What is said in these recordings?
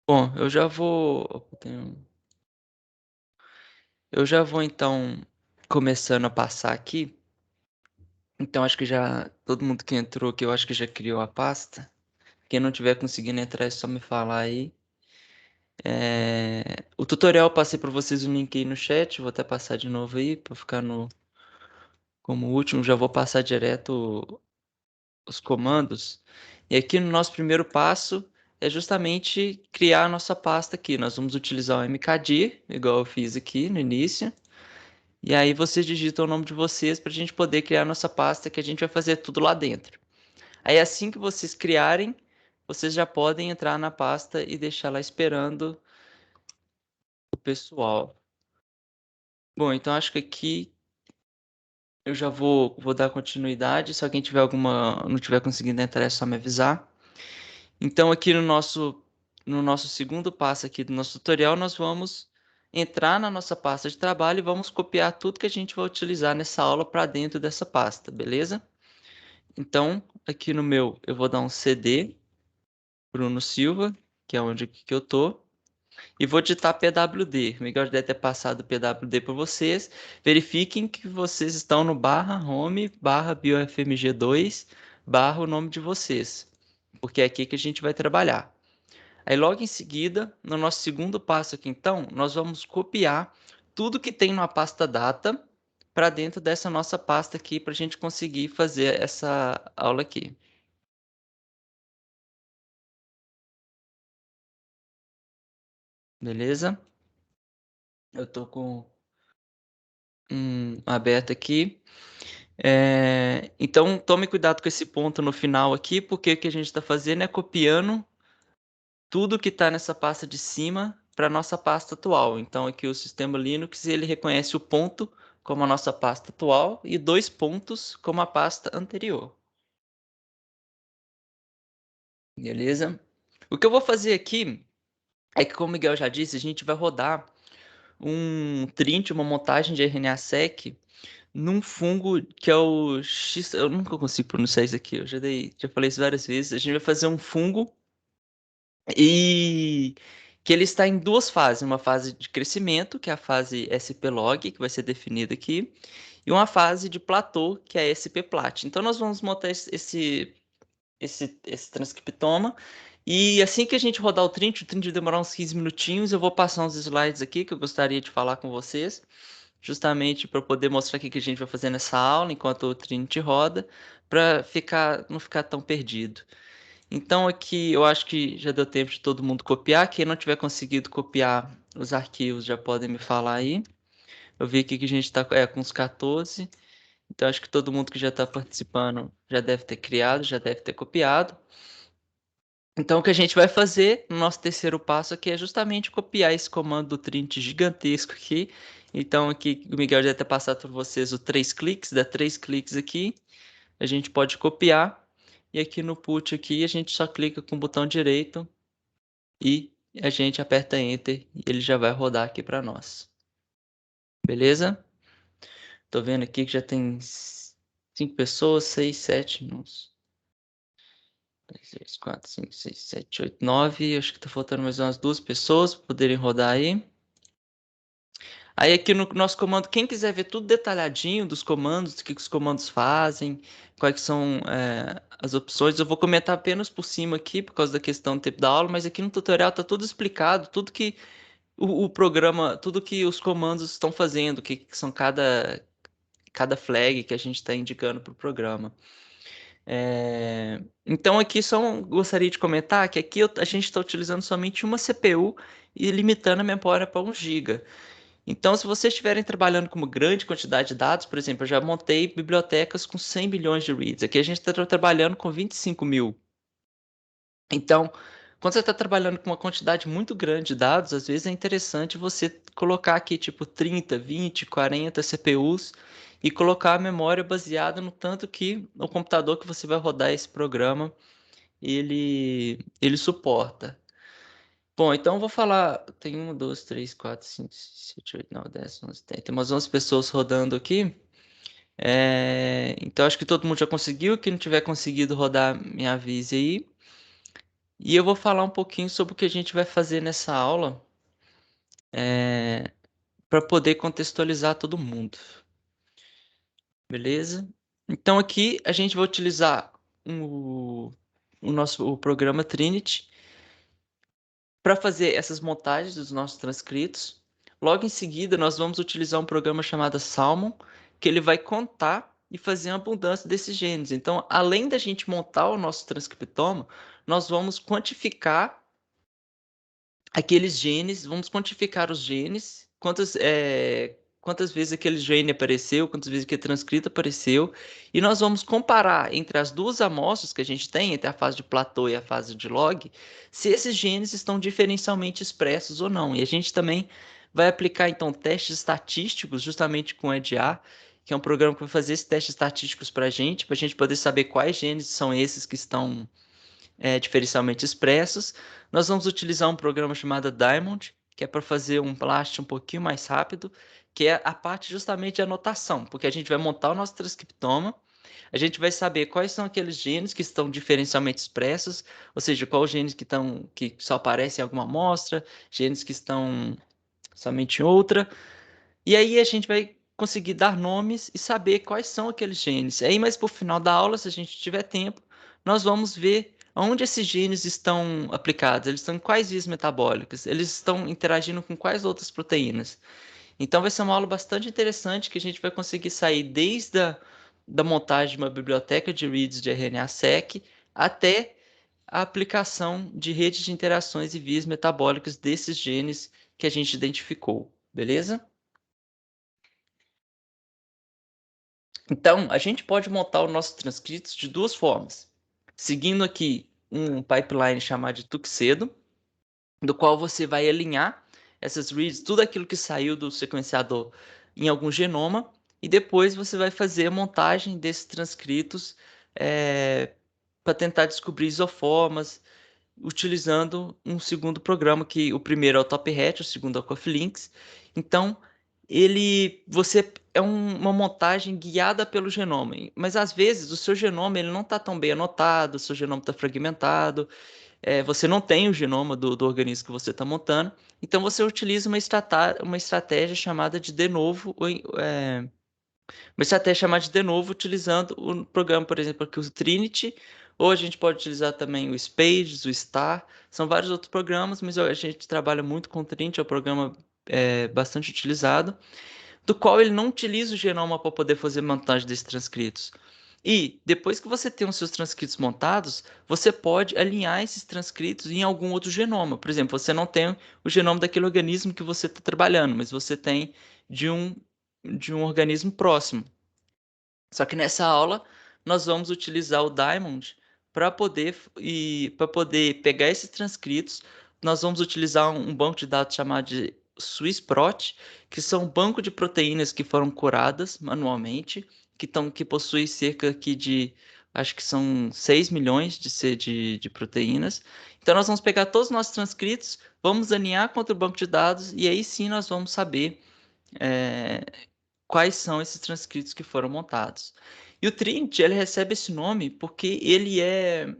Bom, eu já vou então começando a passar aqui. Então acho que já todo mundo que entrou aqui, eu acho que já criou a pasta. Quem não tiver conseguindo entrar é só me falar aí. O tutorial eu passei para vocês o link aí no chat, vou até passar de novo aí para ficar no como último, já vou passar direto os comandos. E aqui no nosso primeiro passo é justamente criar a nossa pasta aqui. Nós vamos utilizar o mkdir, igual eu fiz aqui no início. E aí vocês digitam o nome de vocês para a gente poder criar a nossa pasta, que a gente vai fazer tudo lá dentro. Aí assim que vocês criarem, vocês já podem entrar na pasta e deixar lá esperando o pessoal. Bom, então acho que aqui eu já vou dar continuidade. Se alguém tiver não tiver conseguindo entrar, é só me avisar. Então aqui no nosso segundo passo aqui do nosso tutorial, nós vamos entrar na nossa pasta de trabalho e vamos copiar tudo que a gente vai utilizar nessa aula para dentro dessa pasta, beleza? Então, aqui no meu, eu vou dar um CD, Bruno Silva, que é onde que eu tô, e vou digitar PWD. O Miguel já deve ter passado o PWD para vocês. Verifiquem que vocês estão no /home, /biofmg2, o nome de vocês, porque é aqui que a gente vai trabalhar. Aí logo em seguida, no nosso segundo passo aqui, então, nós vamos copiar tudo que tem na pasta data para dentro dessa nossa pasta aqui, para a gente conseguir fazer essa aula aqui. Beleza? Eu tô com aberto aqui. Então, tome cuidado com esse ponto no final aqui, porque o que a gente está fazendo é copiando tudo que está nessa pasta de cima para nossa pasta atual. Então, aqui o sistema Linux ele reconhece o ponto como a nossa pasta atual e 2 pontos como a pasta anterior. Beleza? O que eu vou fazer aqui é que, como o Miguel já disse, a gente vai rodar um trint, uma montagem de RNA-seq num fungo que é o X. Eu nunca consigo pronunciar isso aqui, eu já falei isso várias vezes. A gente vai fazer um fungo e que ele está em duas fases, uma fase de crescimento, que é a fase SP-log, que vai ser definida aqui, e uma fase de platô, que é a SP-plat. Então nós vamos montar esse transcriptoma, e assim que a gente rodar o trint vai demorar uns 15 minutinhos, eu vou passar uns slides aqui que eu gostaria de falar com vocês, justamente para poder mostrar o que a gente vai fazer nessa aula enquanto o Trinity roda, para não ficar tão perdido. Então aqui eu acho que já deu tempo de todo mundo copiar. Quem não tiver conseguido copiar os arquivos já podem me falar aí. Eu vi aqui que a gente está com uns 14. Então acho que todo mundo que já está participando já deve ter criado, já deve ter copiado. Então o que a gente vai fazer no nosso terceiro passo aqui é justamente copiar esse comando do Trinity gigantesco aqui. Então aqui o Miguel já deve ter passado para vocês o 3 cliques, dá 3 cliques aqui. A gente pode copiar. E aqui no put aqui a gente só clica com o botão direito e a gente aperta Enter e ele já vai rodar aqui para nós. Beleza? Tô vendo aqui que já tem 5 pessoas, 6, 7, 3, 4, 5, 6, 7, 8, 9. Acho que tá faltando mais umas 2 pessoas para poderem rodar aí. Aí aqui no nosso comando, quem quiser ver tudo detalhadinho dos comandos, o que os comandos fazem, quais são as opções, eu vou comentar apenas por cima aqui, por causa da questão do tempo da aula, mas aqui no tutorial tá tudo explicado, tudo que o programa, tudo que os comandos estão fazendo, que são cada flag que a gente está indicando para o programa. Então aqui só gostaria de comentar que aqui a gente está utilizando somente uma CPU e limitando a memória para 1 GB. Então, se vocês estiverem trabalhando com uma grande quantidade de dados, por exemplo, eu já montei bibliotecas com 100 bilhões de reads. Aqui a gente está trabalhando com 25 mil. Então, quando você está trabalhando com uma quantidade muito grande de dados, às vezes é interessante você colocar aqui tipo 30, 20, 40 CPUs e colocar a memória baseada no tanto que o computador que você vai rodar esse programa ele suporta. Bom, então eu vou falar. Tem 1, 2, 3, 4, 5, 6, 7, 8, 9, 10, 11, 10. Tem umas 11 pessoas rodando aqui. Então acho que todo mundo já conseguiu. Quem não tiver conseguido rodar, me avise aí. E eu vou falar um pouquinho sobre o que a gente vai fazer nessa aula, para poder contextualizar todo mundo, beleza? Então aqui a gente vai utilizar o programa Trinity para fazer essas montagens dos nossos transcritos. Logo em seguida, nós vamos utilizar um programa chamado Salmon, que ele vai contar e fazer uma abundância desses genes. Então, além da gente montar o nosso transcriptoma, nós vamos quantificar aqueles genes, vamos quantificar os genes, quantas vezes aquele gene apareceu, quantas vezes aquele transcrito apareceu, e nós vamos comparar entre as duas amostras que a gente tem, entre a fase de platô e a fase de log, se esses genes estão diferencialmente expressos ou não. E a gente também vai aplicar então testes estatísticos justamente com o EDA, que é um programa que vai fazer esses testes estatísticos para a gente poder saber quais genes são esses que estão diferencialmente expressos. Nós vamos utilizar um programa chamado Diamond, que é para fazer um blast um pouquinho mais rápido, que é a parte justamente de anotação, porque a gente vai montar o nosso transcriptoma, a gente vai saber quais são aqueles genes que estão diferencialmente expressos, ou seja, quais os genes que só aparecem em alguma amostra, genes que estão somente em outra, e aí a gente vai conseguir dar nomes e saber quais são aqueles genes. Aí, mais por final da aula, se a gente tiver tempo, nós vamos ver onde esses genes estão aplicados. Eles estão em quais vias metabólicas? Eles estão interagindo com quais outras proteínas? Então vai ser uma aula bastante interessante que a gente vai conseguir sair desde da montagem de uma biblioteca de reads de RNA-seq até a aplicação de redes de interações e vias metabólicas desses genes que a gente identificou. Beleza? Então, a gente pode montar os nossos transcritos de duas formas. Seguindo aqui um pipeline chamado de Tuxedo, do qual você vai alinhar essas reads, tudo aquilo que saiu do sequenciador em algum genoma, e depois você vai fazer a montagem desses transcritos para tentar descobrir isoformas, utilizando um segundo programa, que o primeiro é o TopHat, o segundo é o Coflinks. Então, você é uma montagem guiada pelo genoma, mas às vezes o seu genoma ele não está tão bem anotado, o seu genoma está fragmentado, você não tem o genoma do organismo que você está montando, então você utiliza uma estratégia chamada de novo, uma estratégia chamada de novo, utilizando o programa, por exemplo, aqui o Trinity, ou a gente pode utilizar também o Spades, o Star, são vários outros programas, mas a gente trabalha muito com o Trinity, é um programa bastante utilizado, do qual ele não utiliza o genoma para poder fazer montagem desses transcritos. E depois que você tem os seus transcritos montados, você pode alinhar esses transcritos em algum outro genoma. Por exemplo, você não tem o genoma daquele organismo que você está trabalhando, mas você tem de um, de um organismo próximo. Só que nessa aula nós vamos utilizar o Diamond para poder pegar esses transcritos. Nós vamos utilizar um banco de dados chamado de SwissProt, que são um banco de proteínas que foram curadas manualmente, que possui cerca aqui de, acho que são 6 milhões de proteínas. Então nós vamos pegar todos os nossos transcritos, vamos alinhar contra o banco de dados e aí sim nós vamos saber é, quais são esses transcritos que foram montados. E o Trinity, ele recebe esse nome porque ele é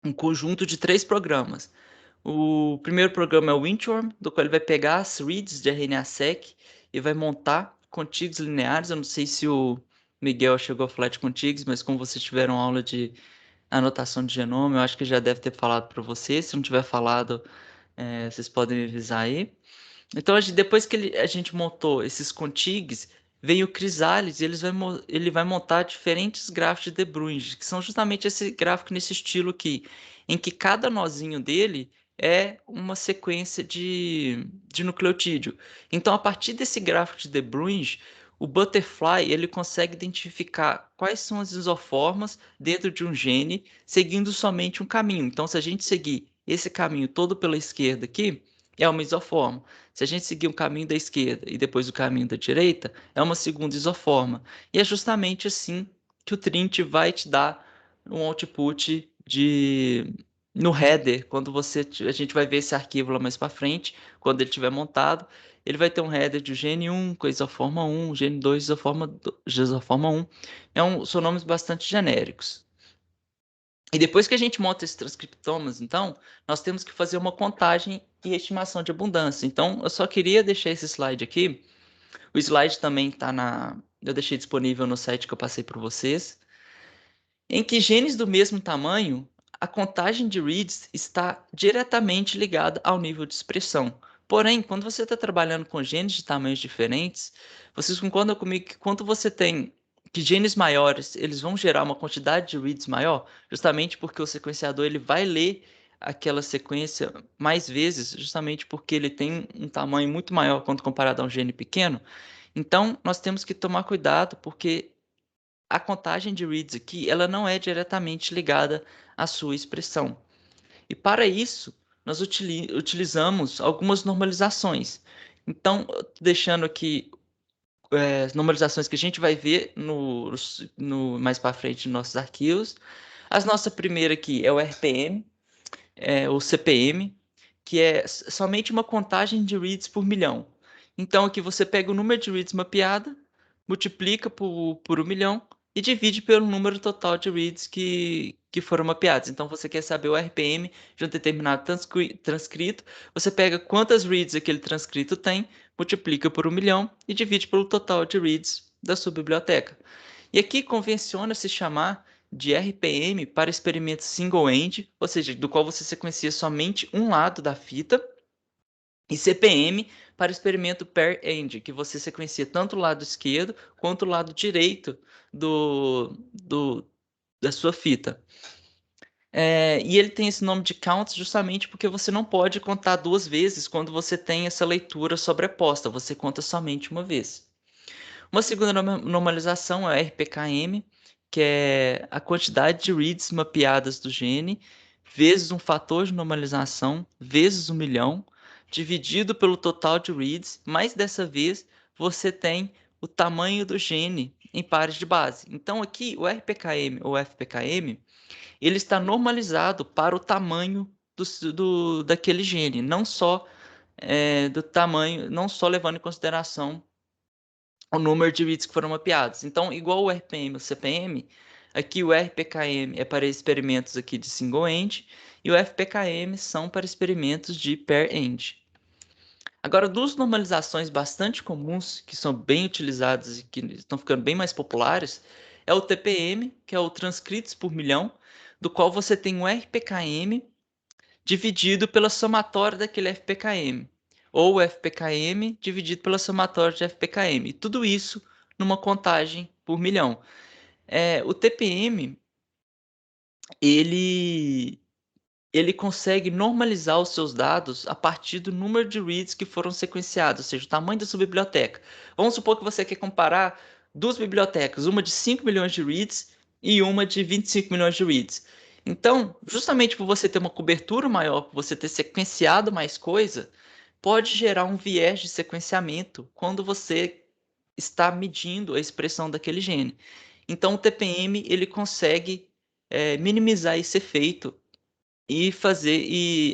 um conjunto de três programas. O primeiro programa é o Windworm, do qual ele vai pegar as reads de RNA-seq e vai montar contigs lineares. Eu não sei se o Miguel chegou a falar de contigs, mas como vocês tiveram aula de anotação de genoma, eu acho que já deve ter falado para vocês. Se não tiver falado, vocês podem me avisar aí. Então, depois que a gente montou esses contigs, vem o Chrysalis e ele vai montar diferentes gráficos de De Bruijn, que são justamente esse gráfico nesse estilo aqui, em que cada nozinho dele é uma sequência de nucleotídeo. Então, a partir desse gráfico de De Bruijn, o Butterfly ele consegue identificar quais são as isoformas dentro de um gene, seguindo somente um caminho. Então, se a gente seguir esse caminho todo pela esquerda aqui, é uma isoforma. Se a gente seguir o caminho da esquerda e depois o caminho da direita, é uma segunda isoforma. E é justamente assim que o Trinity vai te dar um output no header, quando a gente vai ver esse arquivo lá mais para frente, quando ele estiver montado, ele vai ter um header de gene 1 com isoforma 1, gene 2 isoforma 1. São nomes bastante genéricos. E depois que a gente monta esses transcriptomas, então, nós temos que fazer uma contagem e estimação de abundância. Então, eu só queria deixar esse slide aqui. O slide também está eu deixei disponível no site que eu passei para vocês. Em que genes do mesmo tamanho, a contagem de reads está diretamente ligada ao nível de expressão. Porém, quando você está trabalhando com genes de tamanhos diferentes, vocês concordam comigo que quando você tem que genes maiores, eles vão gerar uma quantidade de reads maior, justamente porque o sequenciador ele vai ler aquela sequência mais vezes, justamente porque ele tem um tamanho muito maior quando comparado a um gene pequeno. Então, nós temos que tomar cuidado, porque a contagem de reads aqui, ela não é diretamente ligada à sua expressão. E para isso, nós utilizamos algumas normalizações. Então, deixando aqui normalizações que a gente vai ver mais para frente nos nossos arquivos. A nossa primeira aqui é o RPM, o CPM, que é somente uma contagem de reads por milhão. Então aqui você pega o número de reads mapeada, multiplica por 1 milhão e divide pelo número total de reads que foram mapeados. Então você quer saber o RPM de um determinado transcrito, você pega quantas reads aquele transcrito tem, multiplica por 1 milhão e divide pelo total de reads da sua biblioteca. E aqui convenciona se chamar de RPM para experimento single-end, ou seja, do qual você sequencia somente um lado da fita, e CPM para experimento pair-end, que você sequencia tanto o lado esquerdo quanto o lado direito da sua fita. E ele tem esse nome de count justamente porque você não pode contar duas vezes quando você tem essa leitura sobreposta, você conta somente uma vez. Uma segunda normalização é a RPKM, que é a quantidade de reads mapeadas do gene, vezes um fator de normalização, vezes 1 milhão, dividido pelo total de reads, mas dessa vez você tem o tamanho do gene em pares de base. Então aqui o RPKM ou FPKM, ele está normalizado para o tamanho daquele gene, não só do tamanho, não só levando em consideração o número de reads que foram mapeados. Então, igual o RPM e o CPM, aqui o RPKM é para experimentos aqui de single-end e o FPKM são para experimentos de pair-end. Agora, duas normalizações bastante comuns, que são bem utilizadas e que estão ficando bem mais populares, é o TPM, que é o transcritos por milhão, do qual você tem o RPKM dividido pela somatória daquele FPKM, ou o FPKM dividido pela somatória de FPKM. E tudo isso numa contagem por milhão. O TPM, ele consegue normalizar os seus dados a partir do número de reads que foram sequenciados, ou seja, o tamanho da sua biblioteca. Vamos supor que você quer comparar duas bibliotecas, uma de 5 milhões de reads e uma de 25 milhões de reads. Então, justamente por você ter uma cobertura maior, por você ter sequenciado mais coisa, pode gerar um viés de sequenciamento quando você está medindo a expressão daquele gene. Então, o TPM ele consegue minimizar esse efeito e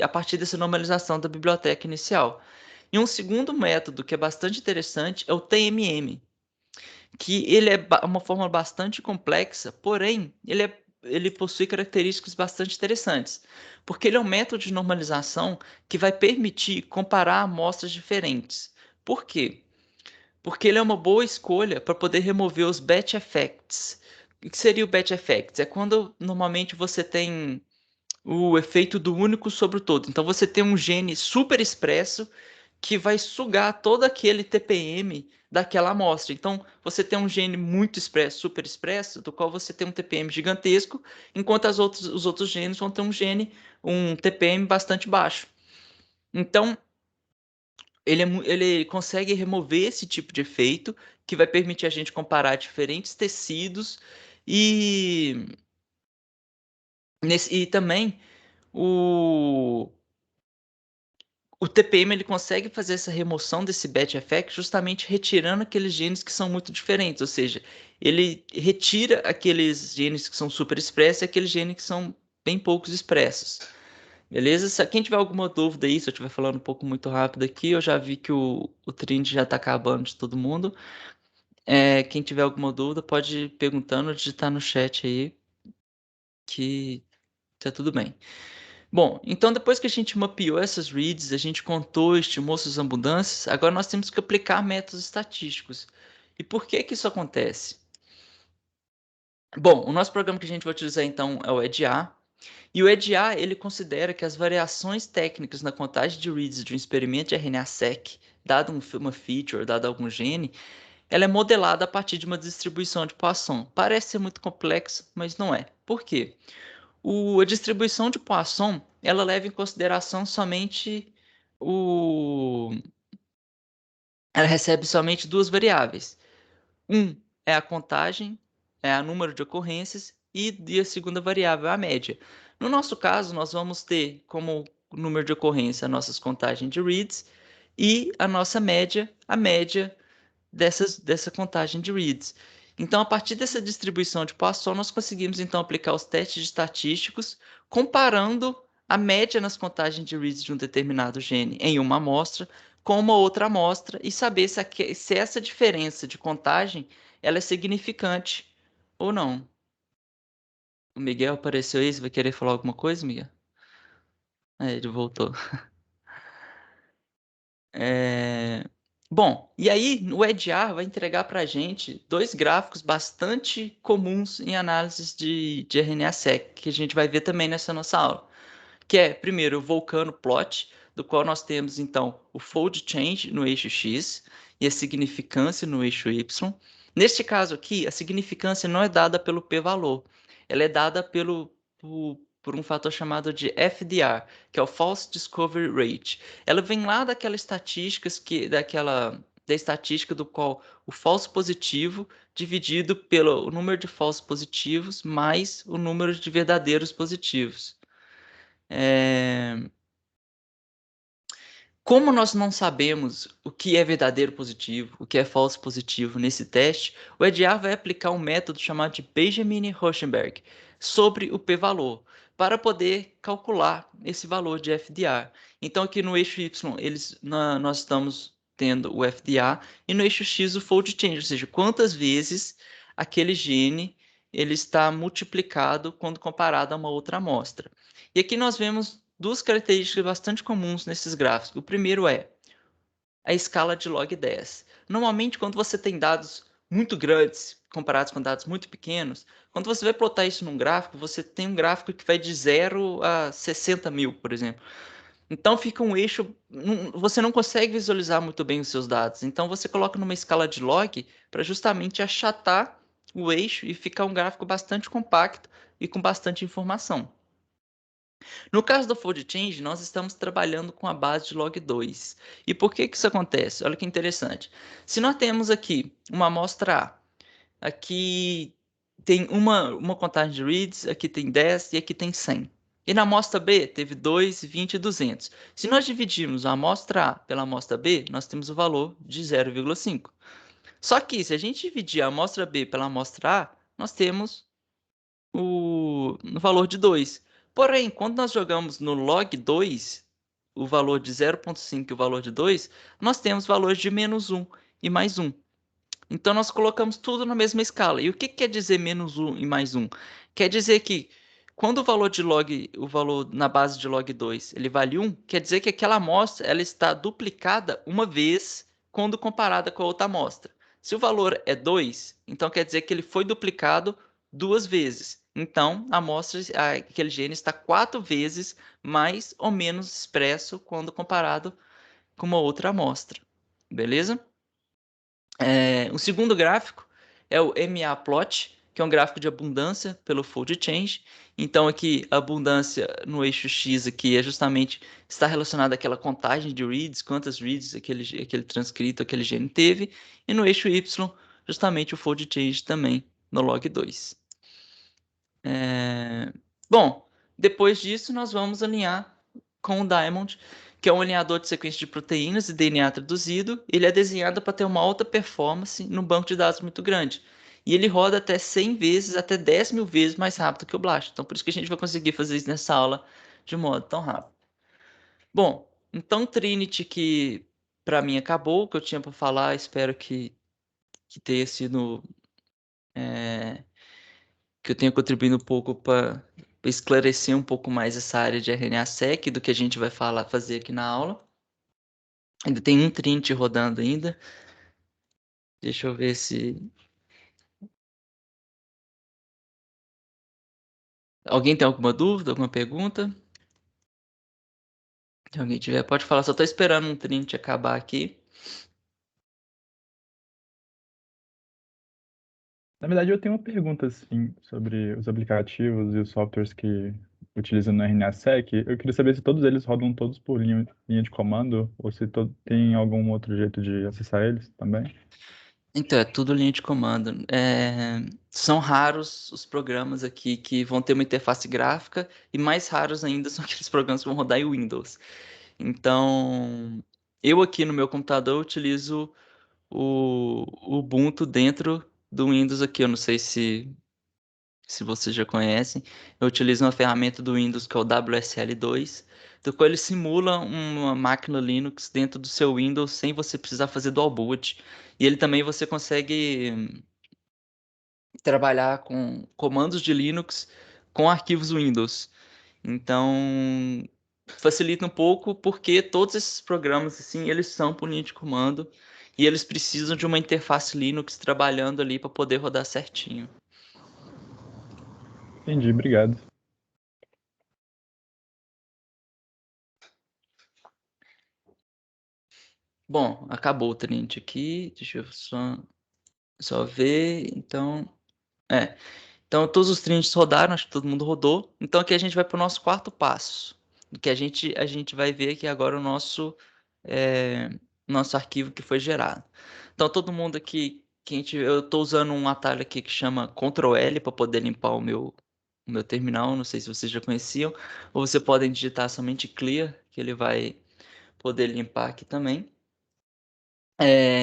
a partir dessa normalização da biblioteca inicial. E um segundo método que é bastante interessante é o TMM, que ele é uma forma bastante complexa, porém ele possui características bastante interessantes, porque ele é um método de normalização que vai permitir comparar amostras diferentes. Por quê? Porque ele é uma boa escolha para poder remover os batch effects. O que seria o batch effects? É quando normalmente você tem o efeito do único sobre o todo. Então você tem um gene super expresso que vai sugar todo aquele TPM daquela amostra. Então você tem um gene muito expresso, super expresso, do qual você tem um TPM gigantesco, enquanto os outros genes vão ter um TPM bastante baixo. Então ele consegue remover esse tipo de efeito que vai permitir a gente comparar diferentes tecidos e, e também o o TPM ele consegue fazer essa remoção desse batch effect justamente retirando aqueles genes que são muito diferentes, ou seja, ele retira aqueles genes que são super expressos e aqueles genes que são bem poucos expressos. Beleza? Se quem tiver alguma dúvida aí, se eu estiver falando um pouco muito rápido aqui, eu já vi que o trend já está acabando de todo mundo. Quem tiver alguma dúvida pode ir perguntando, digitar no chat aí que tá tudo bem. Bom, então depois que a gente mapeou essas reads, a gente contou, estimou suas abundâncias, agora nós temos que aplicar métodos estatísticos. E por que que isso acontece? Bom, o nosso programa que a gente vai utilizar então é o EDA, e o EDA ele considera que as variações técnicas na contagem de reads de um experimento de RNA-seq, dado uma feature, dado algum gene, ela é modelada a partir de uma distribuição de Poisson. Parece ser muito complexo, mas não é. Por quê? A distribuição de Poisson, ela leva em consideração somente o... Ela recebe somente duas variáveis. Um é a contagem, é o número de ocorrências, e a segunda variável é a média. No nosso caso, nós vamos ter como número de ocorrência as nossas contagens de reads e a nossa média, a média dessa contagem de reads. Então, a partir dessa distribuição de Poisson, nós conseguimos então aplicar os testes estatísticos comparando a média nas contagens de reads de um determinado gene em uma amostra com uma outra amostra e saber se essa diferença de contagem ela é significante ou não. O Miguel apareceu aí, você vai querer falar alguma coisa, Miguel? Ele voltou. É, Bom, e aí o EDR vai entregar para a gente dois gráficos bastante comuns em análises de RNA-seq, que a gente vai ver também nessa nossa aula, que é, primeiro, o Volcano Plot, do qual nós temos, então, o Fold Change no eixo X e a significância no eixo Y. Neste caso aqui, a significância não é dada pelo p-valor, ela é dada por um fator chamado de FDR, que é o False Discovery Rate. Ela vem lá daquela da estatística do qual o falso positivo dividido pelo número de falsos positivos mais o número de verdadeiros positivos. É, Como nós não sabemos o que é verdadeiro positivo, o que é falso positivo nesse teste, o EDR vai aplicar um método chamado de Benjamin-Rauschenberg sobre o p-valor, para poder calcular esse valor de FDR. Então, aqui no eixo Y, nós estamos tendo o FDR, e no eixo X o fold change, ou seja, quantas vezes aquele gene ele está multiplicado quando comparado a uma outra amostra. E aqui nós vemos duas características bastante comuns nesses gráficos. O primeiro é a escala de log 10. Normalmente, quando você tem dados muito grandes comparados com dados muito pequenos, quando você vai plotar isso num gráfico, você tem um gráfico que vai de 0 a 60 mil, por exemplo. Então fica um eixo, você não consegue visualizar muito bem os seus dados. Então você coloca numa escala de log para justamente achatar o eixo e ficar um gráfico bastante compacto e com bastante informação. No caso do fold change, nós estamos trabalhando com a base de log 2. E por que que isso acontece? Olha que interessante. Se nós temos aqui uma amostra A, aqui tem uma contagem de reads, aqui tem 10 e aqui tem 100. E na amostra B teve 2, 20 e 200. Se nós dividirmos a amostra A pela amostra B, nós temos o valor de 0,5. Só que se a gente dividir a amostra B pela amostra A, nós temos no valor de 2. Porém, quando nós jogamos no log 2, o valor de 0,5 e o valor de 2, nós temos valores de menos 1 e mais 1. Então, nós colocamos tudo na mesma escala. E o que quer dizer menos 1 e mais 1? Quer dizer que quando o valor na base de log 2, ele vale 1, quer dizer que aquela amostra ela está duplicada uma vez quando comparada com a outra amostra. Se o valor é 2, então quer dizer que ele foi duplicado duas vezes. Então, aquele gene está 4 vezes mais ou menos expresso quando comparado com uma outra amostra. Beleza? O segundo gráfico é o MA-plot, que é um gráfico de abundância pelo fold change. Então aqui a abundância no eixo X aqui é justamente está relacionada àquela contagem de reads, quantas reads aquele transcrito, aquele gene teve, e no eixo Y justamente o fold change também no log 2. Bom, depois disso nós vamos alinhar com o Diamond, que é um alinhador de sequência de proteínas e DNA traduzido. Ele é desenhado para ter uma alta performance num banco de dados muito grande. E ele roda até 100 vezes, até 10 mil vezes mais rápido que o Blast. Então, por isso que a gente vai conseguir fazer isso nessa aula de modo tão rápido. Bom, então Trinity que para mim acabou, o que eu tinha para falar. Espero que tenha sido... que eu tenha contribuído um pouco para esclarecer um pouco mais essa área de RNA-seq do que a gente vai fazer aqui na aula. Ainda tem um Trinity rodando ainda. Deixa eu ver se... Alguém tem alguma dúvida, alguma pergunta? Se alguém tiver, pode falar. Só estou esperando um Trinity acabar aqui. Na verdade, eu tenho uma pergunta, assim, sobre os aplicativos e os softwares que utilizam no RNA-seq. Eu queria saber se todos eles rodam todos por linha de comando ou se tem algum outro jeito de acessar eles também. Então, é tudo linha de comando. São raros os programas aqui que vão ter uma interface gráfica e mais raros ainda são aqueles programas que vão rodar em Windows. Então, eu aqui no meu computador utilizo o Ubuntu dentro do Windows aqui. Eu não sei se vocês já conhecem. Eu utilizo uma ferramenta do Windows que é o WSL2, do qual ele simula uma máquina Linux dentro do seu Windows sem você precisar fazer dual boot. E ele também você consegue trabalhar com comandos de Linux com arquivos Windows. Então, facilita um pouco porque todos esses programas assim, eles são por linha de comando e eles precisam de uma interface Linux trabalhando ali para poder rodar certinho. Entendi, obrigado. Bom, acabou o Trinity aqui. Deixa eu só ver. É. Então, todos os trinity rodaram, acho que todo mundo rodou. Então, aqui a gente vai para o nosso quarto passo. Que a gente vai ver aqui agora o é, nosso arquivo que foi gerado. Então, todo mundo aqui, eu estou usando um atalho aqui que chama Ctrl L para poder limpar o meu terminal. Não sei se vocês já conheciam. Ou você podem digitar somente clear, que ele vai poder limpar aqui também.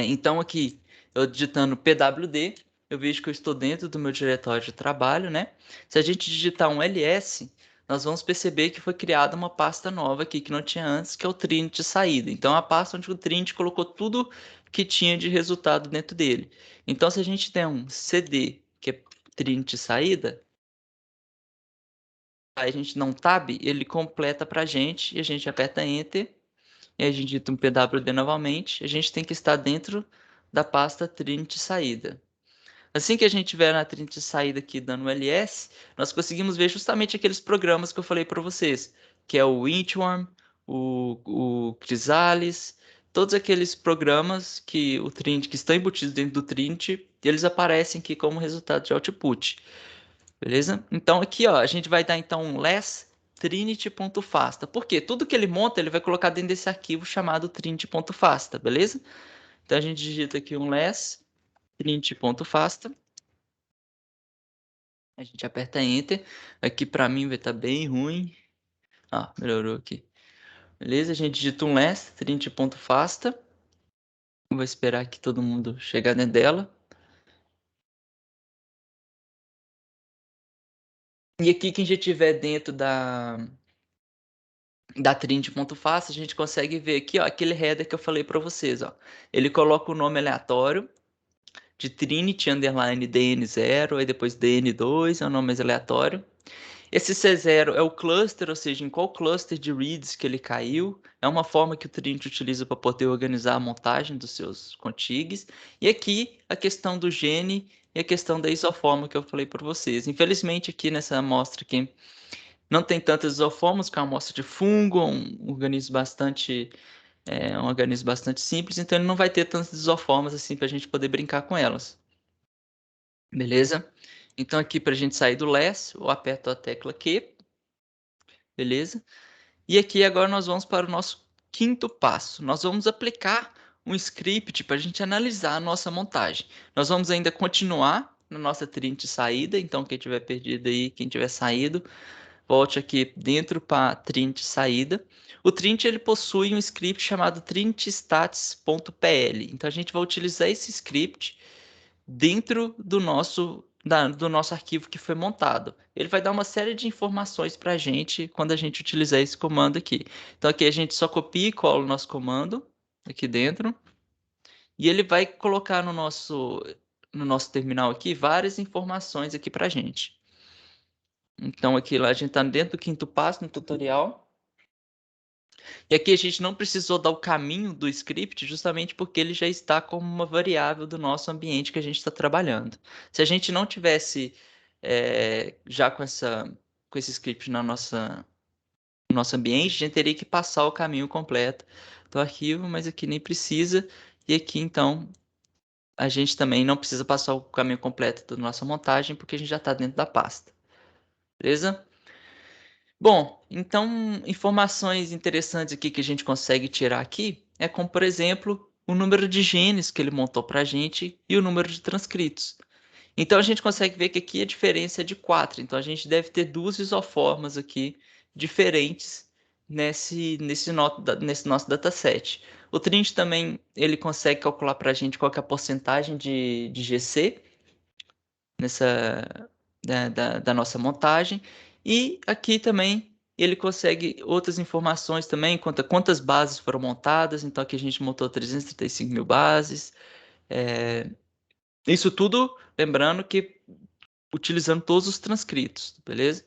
Então aqui, eu digitando pwd, eu vejo que eu estou dentro do meu diretório de trabalho, né? Se a gente digitar um ls, nós vamos perceber que foi criada uma pasta nova aqui que não tinha antes, que é o Trinity saída. Então, a pasta onde o Trinity colocou tudo que tinha de resultado dentro dele. Então, se a gente der um cd, que é Trinity saída, aí a gente dá um tab, ele completa pra gente e a gente aperta enter e a gente digita um pwd novamente, a gente tem que estar dentro da pasta Trinity saída. Assim que a gente tiver na Trinity saída aqui dando ls, nós conseguimos ver justamente aqueles programas que eu falei para vocês, que é o Winchworm, o Chrysalis, todos aqueles programas que o Trinity que estão embutidos dentro do Trinity, eles aparecem aqui como resultado de output. Beleza? Então aqui, ó, a gente vai dar então um less trinity.fasta. Por quê? Tudo que ele monta, ele vai colocar dentro desse arquivo chamado trinity.fasta, beleza? Então a gente digita aqui um less trinity.fasta. A gente aperta enter. Aqui para mim vai estar bem ruim. Ah, melhorou aqui. Beleza? A gente digita um less trinity.fasta. Vou esperar que todo mundo chegar dentro dela. E aqui quem já estiver dentro da Trinity.fast, a gente consegue ver aqui, ó, aquele header que eu falei para vocês, ó. Ele coloca o nome aleatório de Trinity underline DN0, aí depois DN2, é o nome mais aleatório. Esse C0 é o cluster, ou seja, em qual cluster de reads que ele caiu. É uma forma que o Trinity utiliza para poder organizar a montagem dos seus contigs. E aqui a questão do gene e a questão da isoforma que eu falei para vocês. Infelizmente aqui nessa amostra aqui não tem tantas isoformas, que é uma amostra de fungo, um organismo bastante simples, então ele não vai ter tantas isoformas assim para a gente poder brincar com elas. Beleza? Então aqui para a gente sair do less, eu aperto a tecla Q, beleza? E aqui agora nós vamos para o nosso quinto passo. Nós vamos aplicar um script para a gente analisar a nossa montagem. Nós vamos ainda continuar na nossa trinity saída, então quem tiver perdido aí, quem tiver saído, volte aqui dentro para Trinity saída. O Trinity ele possui um script chamado trinitystats.pl. Então a gente vai utilizar esse script dentro do nosso arquivo que foi montado. Ele vai dar uma série de informações para a gente quando a gente utilizar esse comando aqui. Então aqui a gente só copia e cola o nosso comando aqui dentro e ele vai colocar no nosso terminal aqui várias informações aqui para a gente. Então aqui lá a gente está dentro do quinto passo no tutorial. E aqui a gente não precisou dar o caminho do script justamente porque ele já está como uma variável do nosso ambiente que a gente está trabalhando. Se a gente não tivesse já com esse script no nosso ambiente, a gente teria que passar o caminho completo do arquivo, mas aqui nem precisa. E aqui então a gente também não precisa passar o caminho completo da nossa montagem porque a gente já está dentro da pasta. Beleza? Bom, então informações interessantes aqui que a gente consegue tirar aqui é como, por exemplo, o número de genes que ele montou para a gente e o número de transcritos. Então a gente consegue ver que aqui a diferença é de 4. Então a gente deve ter duas isoformas aqui diferentes nesse nosso dataset. O Trinity também ele consegue calcular para a gente qual que é a porcentagem de GC da nossa montagem. E aqui também ele consegue outras informações também, quantas bases foram montadas. Então aqui a gente montou 335 mil bases. Isso tudo, lembrando que utilizando todos os transcritos, beleza?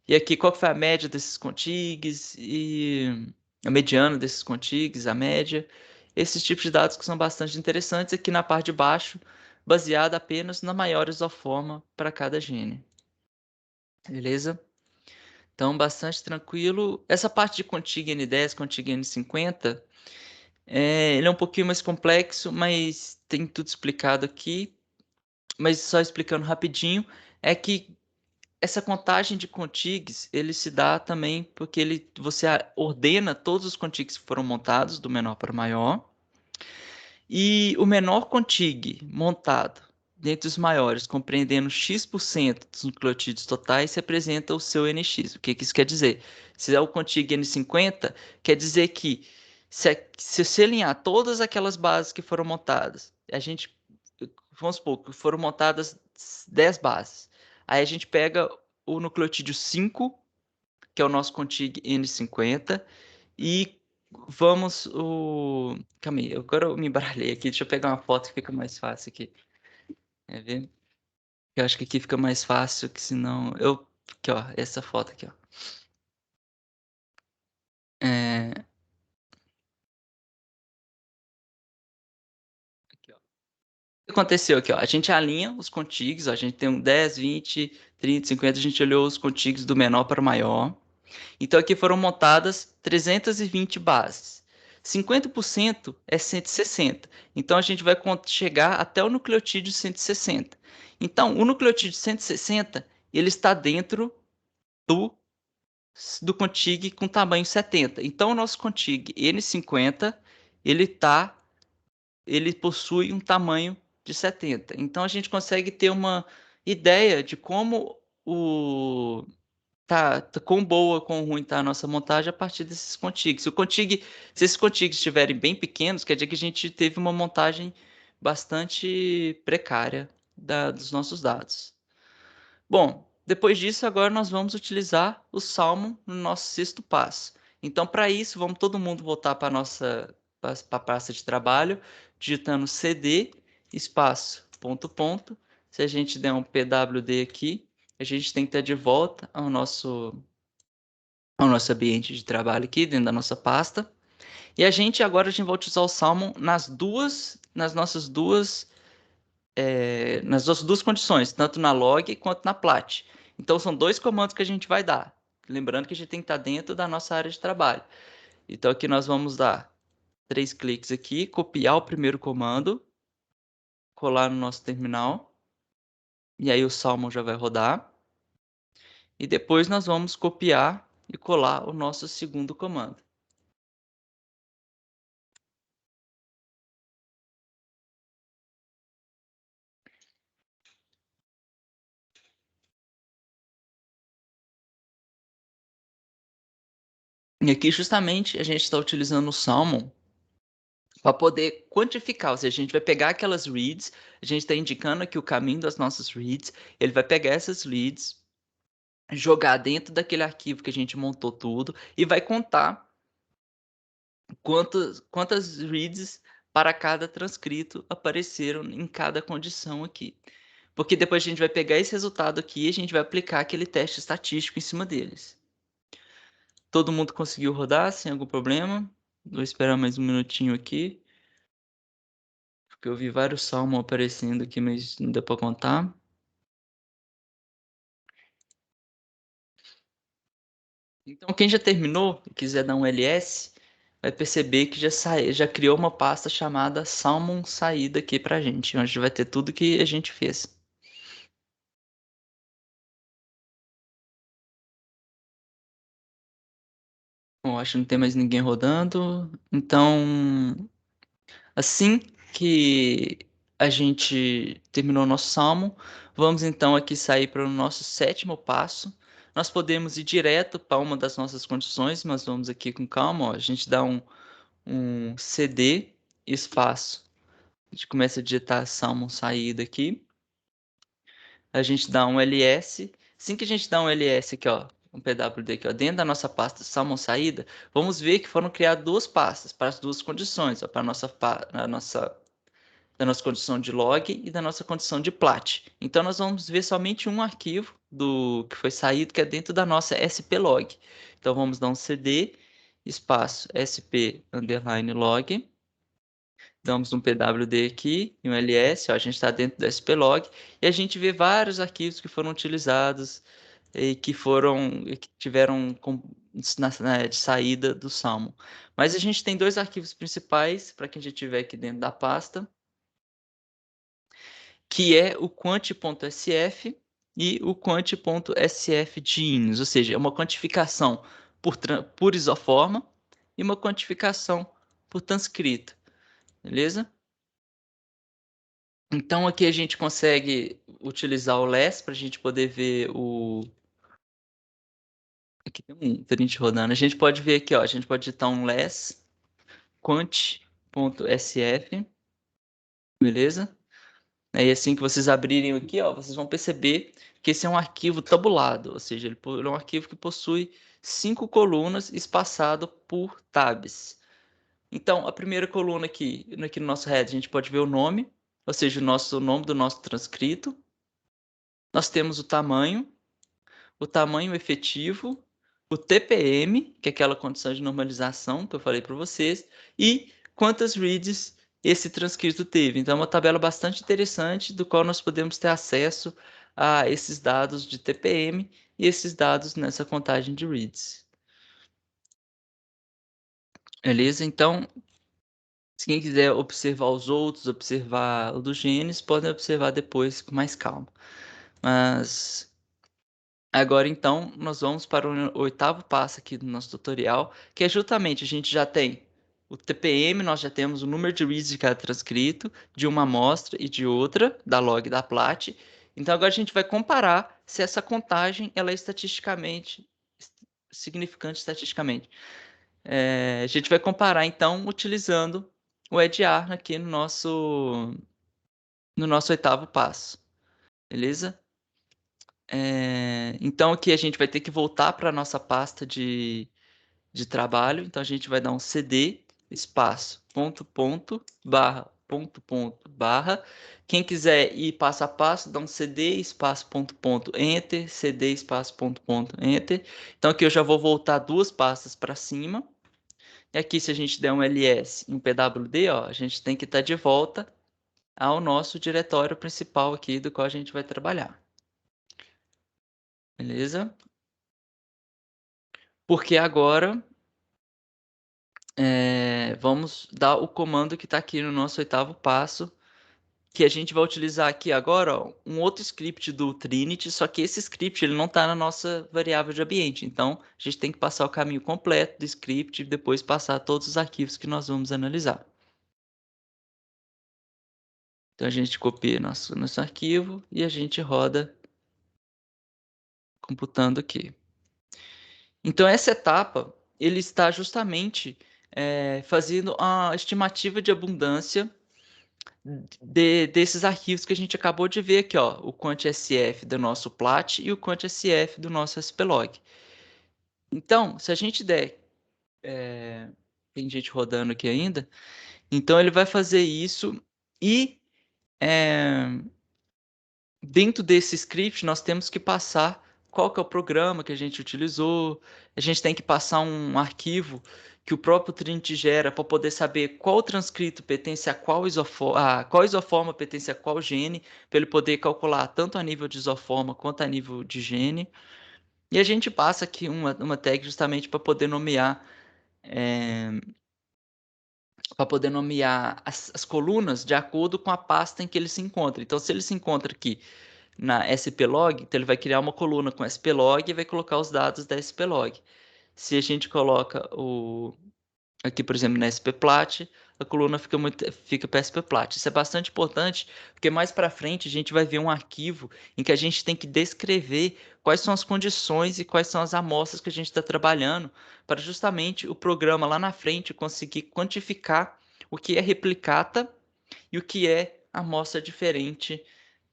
E aqui qual que foi a média desses contigs e a mediana desses contigs, a média. Esses tipos de dados que são bastante interessantes aqui na parte de baixo, baseada apenas na maior isoforma para cada gene. Beleza? Então, bastante tranquilo. Essa parte de contig N10, contig N50, ele é um pouquinho mais complexo, mas tem tudo explicado aqui. Mas só explicando rapidinho, é que essa contagem de contigs, ele se dá também porque você ordena todos os contigs que foram montados, do menor para o maior. E o menor contig montado dentre os maiores, compreendendo X% dos nucleotídeos totais, representa o seu NX. O que isso quer dizer? Se é o contig N50, quer dizer que se você alinhar todas aquelas bases que foram montadas, vamos supor que foram montadas 10 bases. Aí a gente pega o nucleotídeo 5, que é o nosso contig N50, e vamos Calma aí, agora eu me embaralhei aqui. Deixa eu pegar uma foto que fica mais fácil aqui. Quer ver? Eu acho que aqui fica mais fácil, que senão... Aqui, ó. Essa foto aqui, ó. Aqui, ó. O que aconteceu aqui, ó? A gente alinha os contigs, ó. A gente tem um 10, 20, 30, 50. A gente olhou os contigs do menor para o maior. Então aqui foram montadas 320 bases. 50% é 160. Então a gente vai chegar até o nucleotídeo 160. Então o nucleotídeo 160 ele está dentro do contig com tamanho 70. Então o nosso contig N50 ele possui um tamanho de 70. Então a gente consegue ter uma ideia de como quão boa, quão ruim tá a nossa montagem a partir desses contigs. Se esses contigs estiverem bem pequenos, quer dizer que a gente teve uma montagem bastante precária dos nossos dados. Bom, depois disso, agora nós vamos utilizar o Salmon no nosso sexto passo. Então, para isso, vamos todo mundo voltar para a nossa pasta de trabalho, digitando cd espaço ponto ponto. Se a gente der um pwd aqui, a gente tem que estar de volta ao nosso ambiente de trabalho aqui, dentro da nossa pasta. E agora a gente vai utilizar o Salmon nas nossas duas condições, tanto na log quanto na plat. Então são dois comandos que a gente vai dar. Lembrando que a gente tem que estar dentro da nossa área de trabalho. Então aqui nós vamos dar 3 cliques aqui, copiar o primeiro comando, colar no nosso terminal. E aí o Salmon já vai rodar. E depois nós vamos copiar e colar o nosso segundo comando. E aqui justamente a gente está utilizando o Salmon para poder quantificar, ou seja, a gente vai pegar aquelas reads, a gente está indicando aqui o caminho das nossas reads, ele vai pegar essas reads, jogar dentro daquele arquivo que a gente montou tudo e vai contar quantas reads para cada transcrito apareceram em cada condição aqui. Porque depois a gente vai pegar esse resultado aqui e a gente vai aplicar aquele teste estatístico em cima deles. Todo mundo conseguiu rodar sem algum problema? Vou esperar mais um minutinho aqui. Porque eu vi vários salmos aparecendo aqui, mas não deu para contar. Então, quem já terminou e quiser dar um ls, vai perceber que já criou uma pasta chamada Salmon Saída aqui pra gente, onde vai ter tudo que a gente fez. Bom, acho que não tem mais ninguém rodando. Então, assim que a gente terminou o nosso salmo, vamos então aqui sair para o nosso sétimo passo. Nós podemos ir direto para uma das nossas condições, mas vamos aqui com calma. Ó. A gente dá um cd espaço. A gente começa a digitar salmon saída aqui. A gente dá um ls. Assim que a gente dá um ls aqui, ó, um pwd aqui, ó, dentro da nossa pasta salmon saída, vamos ver que foram criadas duas pastas para as duas condições, ó, para da nossa condição de log e da nossa condição de plat. Então nós vamos ver somente um arquivo do que foi saído, que é dentro da nossa splog. Então vamos dar um cd espaço sp underline log. Damos um pwd aqui e um ls, ó, a gente está dentro do splog e a gente vê vários arquivos que foram utilizados e que tiveram de saída do Salmon. Mas a gente tem dois arquivos principais para quem já estiver aqui dentro da pasta, que é o quant.sf e o quant.sfgenes, ou seja, é uma quantificação por isoforma e uma quantificação por transcrito, beleza? Então aqui a gente consegue utilizar o less para a gente poder ver o... Aqui tem um print rodando. A gente pode ver aqui, ó, a gente pode digitar um less quant.sf, beleza? E assim que vocês abrirem aqui, ó, vocês vão perceber que esse é um arquivo tabulado, ou seja, ele é um arquivo que possui 5 colunas espaçado por tabs. Então, a primeira coluna aqui no nosso head, a gente pode ver o nome, ou seja, o nome do nosso transcrito. Nós temos o tamanho efetivo, o TPM, que é aquela condição de normalização que eu falei para vocês, e quantas reads esse transcrito teve. Então, é uma tabela bastante interessante do qual nós podemos ter acesso a esses dados de TPM e esses dados nessa contagem de reads. Beleza? Então, se quem quiser observar os outros, observar o dos genes, podem observar depois com mais calma. Mas agora, então, nós vamos para o oitavo passo aqui do nosso tutorial, que é justamente a gente já tem o TPM, nós já temos o número de reads de cada transcrito, de uma amostra e de outra, da log e da plat. Então, agora a gente vai comparar se essa contagem ela é estatisticamente significante estatisticamente. A gente vai comparar, então, utilizando o EDR aqui no nosso oitavo passo, beleza? Então aqui a gente vai ter que voltar para a nossa pasta de trabalho. Então a gente vai dar um cd espaço ponto barra. Quem quiser ir passo a passo, dá um cd espaço enter, cd espaço enter. Então aqui eu já vou voltar duas pastas para cima. E aqui se a gente der um ls e um pwd, ó, a gente tem que estar de volta ao nosso diretório principal aqui do qual a gente vai trabalhar. Beleza? Porque agora vamos dar o comando que está aqui no nosso oitavo passo, que a gente vai utilizar aqui agora, ó, um outro script do Trinity, só que esse script ele não está na nossa variável de ambiente. Então, a gente tem que passar o caminho completo do script e depois passar todos os arquivos que nós vamos analisar. Então, a gente copia nosso arquivo e a gente roda computando aqui. Então, essa etapa, ele está justamente fazendo a estimativa de abundância desses arquivos que a gente acabou de ver aqui, ó, o quant.sf do nosso plat e o quant.sf do nosso splog. Então, se a gente der, tem gente rodando aqui ainda, então ele vai fazer isso e dentro desse script, nós temos que passar qual que é o programa que a gente utilizou, a gente tem que passar um arquivo que o próprio Trinity gera para poder saber qual transcrito pertence a qual isoforma pertence a qual gene, para ele poder calcular tanto a nível de isoforma quanto a nível de gene. E a gente passa aqui uma tag justamente para poder nomear as colunas de acordo com a pasta em que ele se encontra. Então, se ele se encontra aqui na splog, então ele vai criar uma coluna com splog e vai colocar os dados da splog. Se a gente coloca aqui, por exemplo, na spplat, a coluna fica para spplat. Isso é bastante importante, porque mais para frente a gente vai ver um arquivo em que a gente tem que descrever quais são as condições e quais são as amostras que a gente está trabalhando, para justamente o programa lá na frente conseguir quantificar o que é replicata e o que é amostra diferente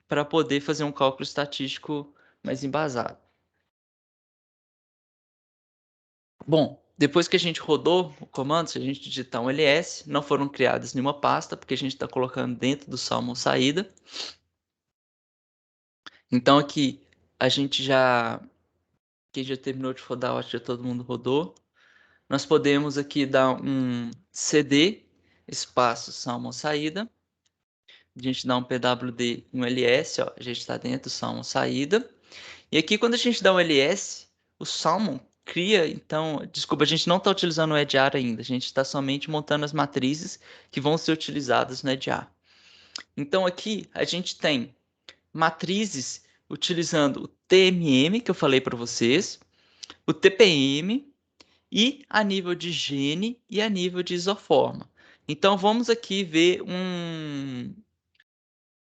para poder fazer um cálculo estatístico mais embasado. Bom, depois que a gente rodou o comando, se a gente digitar um ls, não foram criadas nenhuma pasta, porque a gente está colocando dentro do Salmon saída. Então aqui a gente já, quem já terminou de rodar, eu acho que já todo mundo rodou. Nós podemos aqui dar um cd espaço Salmon saída. A gente dá um pwd um ls, ó, a gente está dentro do Salmon saída. E aqui, quando a gente dá um ls, o Salmon cria, então, desculpa, a gente não está utilizando o EDR ainda, a gente está somente montando as matrizes que vão ser utilizadas no EDR. Então, aqui a gente tem matrizes utilizando o TMM, que eu falei para vocês, o TPM e a nível de gene e a nível de isoforma. Então, vamos aqui ver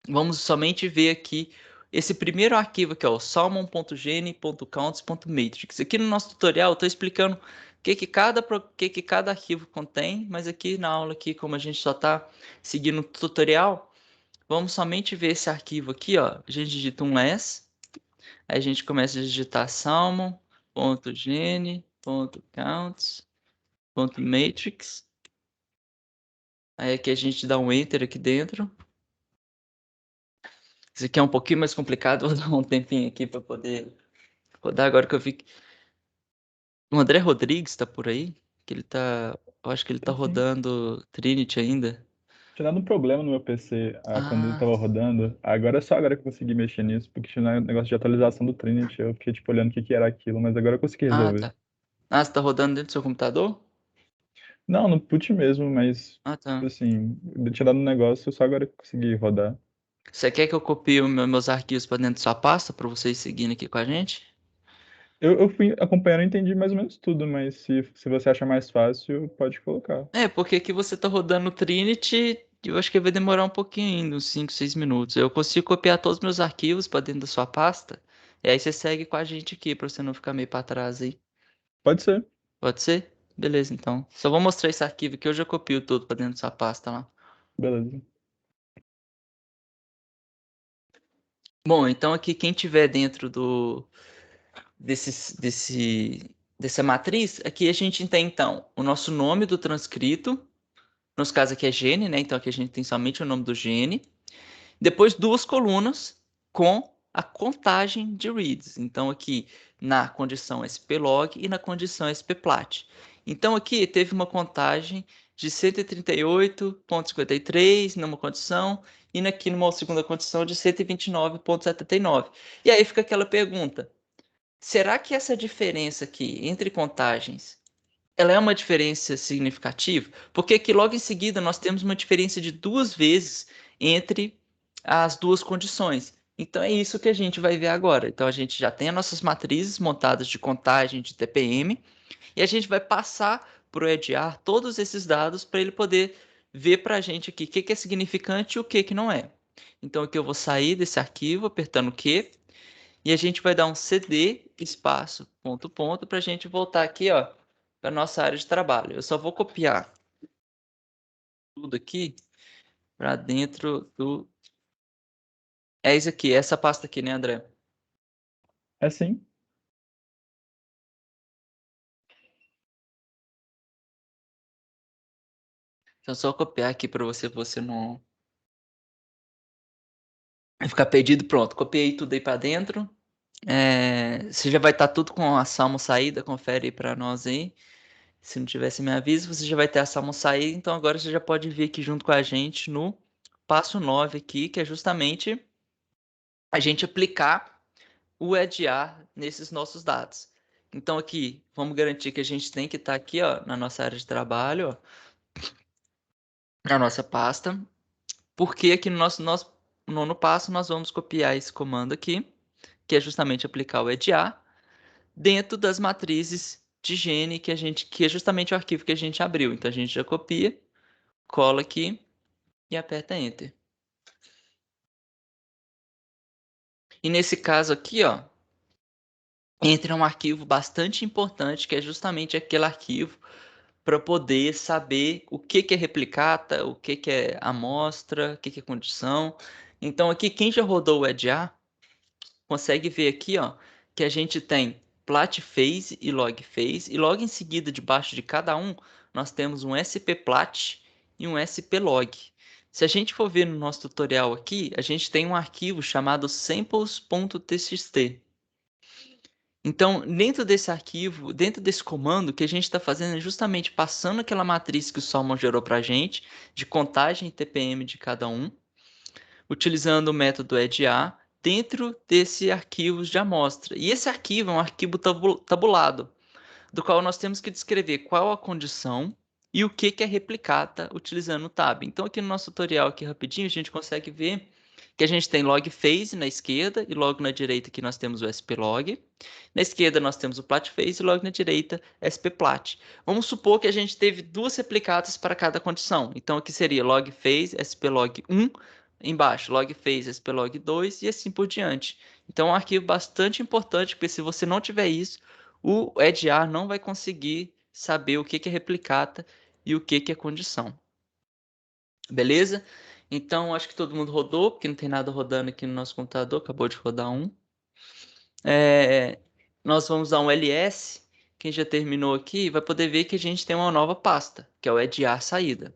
Vamos somente ver aqui esse primeiro arquivo que é o salmon.gene.counts.matrix. Aqui no nosso tutorial eu estou explicando que cada arquivo contém, mas aqui na aula aqui, como a gente só está seguindo o tutorial, vamos somente ver esse arquivo aqui, ó. A gente digita um less, aí a gente começa a digitar salmon.gene.counts.matrix. Aí aqui a gente dá um enter aqui dentro. Isso aqui é um pouquinho mais complicado, vou dar um tempinho aqui para poder rodar agora que eu vi que o André Rodrigues tá por aí, que ele tá, eu acho que ele tá Assim, rodando Trinity ainda. tinha dado um problema no meu PC quando ele Ah, tava rodando. Agora é só agora que eu consegui mexer nisso, porque tinha um negócio de atualização do Trinity. Eu fiquei, tipo, olhando o que que era aquilo, mas agora eu consegui resolver. tá. Ah, você tá rodando dentro do seu computador? Não, no put mesmo, mas, Ah, tá. assim, eu tinha dado um negócio, só agora que eu consegui rodar. Você quer que eu copie meus arquivos para dentro da sua pasta para vocês seguindo aqui com a gente? Eu fui acompanhando e entendi mais ou menos tudo, mas se você acha mais fácil, pode colocar. É, porque aqui você tá rodando o Trinity, eu acho que vai demorar um pouquinho ainda, uns 5, 6 minutos. Eu consigo copiar todos os meus arquivos para dentro da sua pasta, e aí você segue com a gente aqui para você não ficar meio para trás aí. Pode ser, Pode ser? Beleza, então. Só vou mostrar esse arquivo aqui, eu já copio tudo para dentro dessa pasta lá. beleza. Bom, então aqui quem tiver dentro dessa matriz, aqui a gente tem então o nosso nome do transcrito, nos casos aqui é gene, né? Então aqui a gente tem somente o nome do gene. Depois duas colunas com a contagem de reads. Então aqui na condição splog e na condição spplat. Então aqui teve uma contagem de 138,53 numa condição e aqui numa segunda condição de 129,79. E aí fica aquela pergunta: será que essa diferença aqui entre contagens ela é uma diferença significativa? Porque aqui logo em seguida nós temos uma diferença de duas vezes entre as duas condições. Então é isso que a gente vai ver agora. Então a gente já tem as nossas matrizes montadas de contagem de TPM e a gente vai passar para o EDR todos esses dados para ele poder ver para a gente aqui o que é significante e o que não é. Então aqui eu vou sair desse arquivo apertando Q e a gente vai dar um cd espaço ponto ponto para a gente voltar aqui, ó, para nossa área de trabalho. Eu só vou copiar tudo aqui para dentro do. É isso aqui, essa pasta aqui, né, André? É sim, Então, só copiar aqui para você não Vai ficar perdido, pronto. Copiei tudo aí para dentro. Você já vai estar tudo com a salmo saída, confere aí para nós aí. Se não tivesse me aviso, você já vai ter a salmo saída, então agora você já pode vir aqui junto com a gente no passo 9 aqui, que é justamente a gente aplicar o EDR nesses nossos dados. Então aqui, vamos garantir que a gente tem que estar aqui, ó, na nossa área de trabalho, ó, na nossa pasta, porque aqui no nosso nono passo nós vamos copiar esse comando aqui, que é justamente aplicar o EDR dentro das matrizes de gene que é justamente o arquivo que a gente abriu. Então a gente já copia, cola aqui e aperta Enter. E nesse caso aqui, ó, entra um arquivo bastante importante, que é justamente aquele arquivo para poder saber o que é replicata, o que é amostra, o que é condição. Então aqui quem já rodou o EDR consegue ver aqui, ó, que a gente tem plat phase e log phase, e logo em seguida, debaixo de cada um, nós temos um spplat e um splog. Se a gente for ver no nosso tutorial aqui, a gente tem um arquivo chamado samples.txt. Então, dentro desse arquivo, dentro desse comando, o que a gente está fazendo é justamente passando aquela matriz que o Salmon gerou para a gente, de contagem TPM de cada um, utilizando o método EDA dentro desse arquivo de amostra. E esse arquivo é um arquivo tabulado, do qual nós temos que descrever qual a condição e o que é replicata utilizando o tab. Então aqui no nosso tutorial aqui rapidinho a gente consegue ver que a gente tem log phase na esquerda e logo na direita aqui nós temos o splog. Na esquerda nós temos o plat phase e logo na direita spplat. Vamos supor que a gente teve duas replicatas para cada condição. Então aqui seria log phase splog 1, embaixo log phase splog 2 e assim por diante. Então é um arquivo bastante importante, porque se você não tiver isso, o EDR não vai conseguir saber o que é replicata e o que é condição. Beleza? Então, acho que todo mundo rodou, porque não tem nada rodando aqui no nosso computador, acabou de rodar um. Nós vamos dar um ls. Quem já terminou aqui vai poder ver que a gente tem uma nova pasta, que é o EDR saída.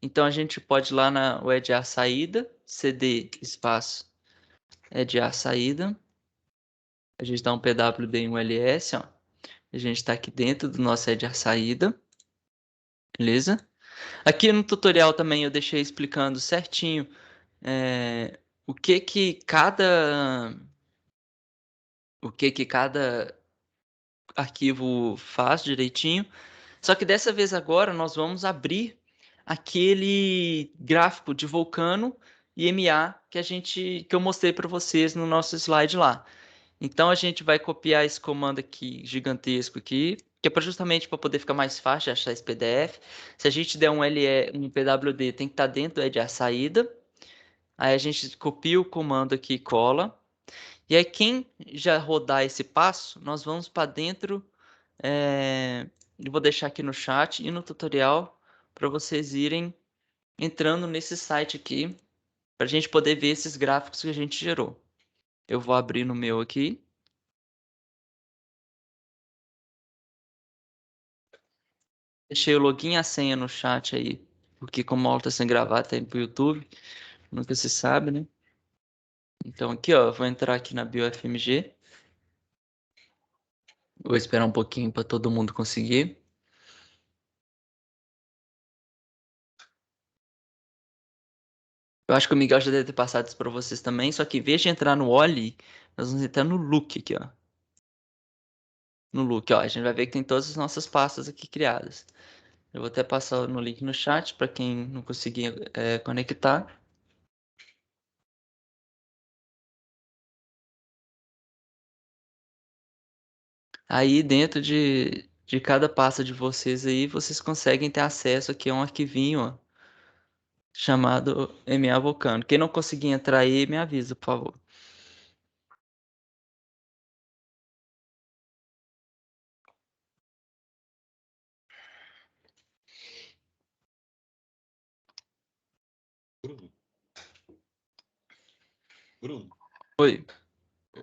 Então, a gente pode ir lá na EDR saída, cd espaço EDR saída. A gente dá um pwd em um ls, ó. A gente está aqui dentro do nosso EDR saída. Beleza? Aqui no tutorial também eu deixei explicando certinho o que cada arquivo faz direitinho. Só que dessa vez agora nós vamos abrir aquele gráfico de Vulcano e MA que eu mostrei para vocês no nosso slide lá. Então a gente vai copiar esse comando aqui gigantesco aqui, que é justamente para poder ficar mais fácil de achar esse PDF. Se a gente der um PWD, tem que estar dentro de a saída. Aí a gente copia o comando aqui e cola. E aí quem já rodar esse passo, nós vamos para dentro. Eu vou deixar aqui no chat e no tutorial para vocês irem entrando nesse site aqui, para a gente poder ver esses gráficos que a gente gerou. Eu vou abrir no meu aqui. Deixei o login e a senha no chat aí, porque como a aula está sendo gravada, tá indo pro YouTube, nunca se sabe, né? Então aqui, ó, vou entrar aqui na BioFMG. Vou esperar um pouquinho para todo mundo conseguir. Eu acho que o Miguel já deve ter passado isso para vocês também, só que em vez de entrar no Oli, nós vamos entrar no Look aqui, ó. No Look, ó, a gente vai ver que tem todas as nossas pastas aqui criadas. Eu vou até passar no link no chat para quem não conseguir conectar. Aí dentro de cada pasta de vocês aí, vocês conseguem ter acesso aqui a um arquivinho, ó, chamado MA Vulcano. Quem não conseguir entrar aí, me avisa, por favor. Bruno, Bruno, Oi.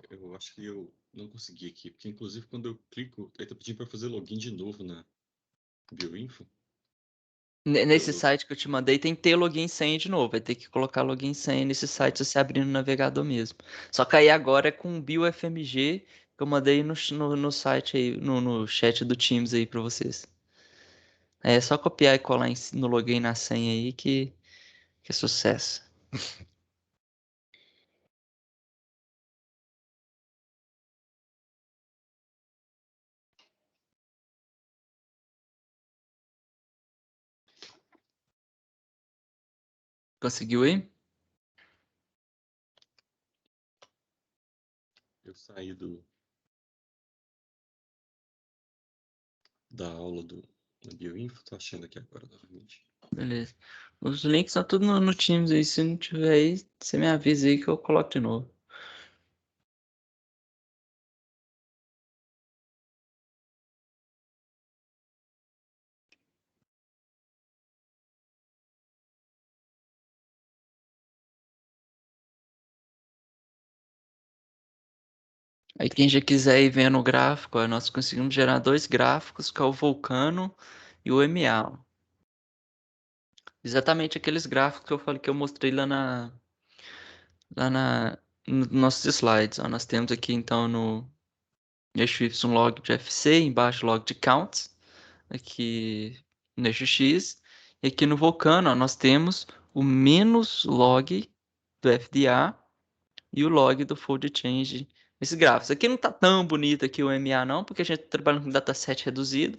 eu acho que eu não consegui aqui, porque inclusive quando eu clico, aí tá pedindo para fazer login de novo na BioInfo. Nesse site que eu te mandei tem que ter login e senha de novo. Vai ter que colocar login e senha nesse site se você abrir no navegador mesmo. Só que aí agora é com o BioFMG que eu mandei no site aí, no chat do Teams aí pra vocês. É só copiar e colar no login e na senha aí que é sucesso. Conseguiu aí? Eu saí da aula do Bioinfo, tô achando aqui agora novamente. Beleza. Os links estão tudo no Teams aí. Se não tiver aí, você me avisa aí que eu coloco de novo. Aí quem já quiser ir vendo o gráfico, ó, nós conseguimos gerar dois gráficos, que é o Vulcano e o MA. Ó. Exatamente aqueles gráficos que eu falei que eu mostrei nos nossos slides. Ó. Nós temos aqui então no eixo Y um log de FC, embaixo log de counts, aqui no eixo X. E aqui no Vulcano, ó, nós temos o menos log do FDA e o log do fold change. Esses gráficos. Aqui não está tão bonito aqui o MA não, porque a gente está trabalhando com dataset reduzido,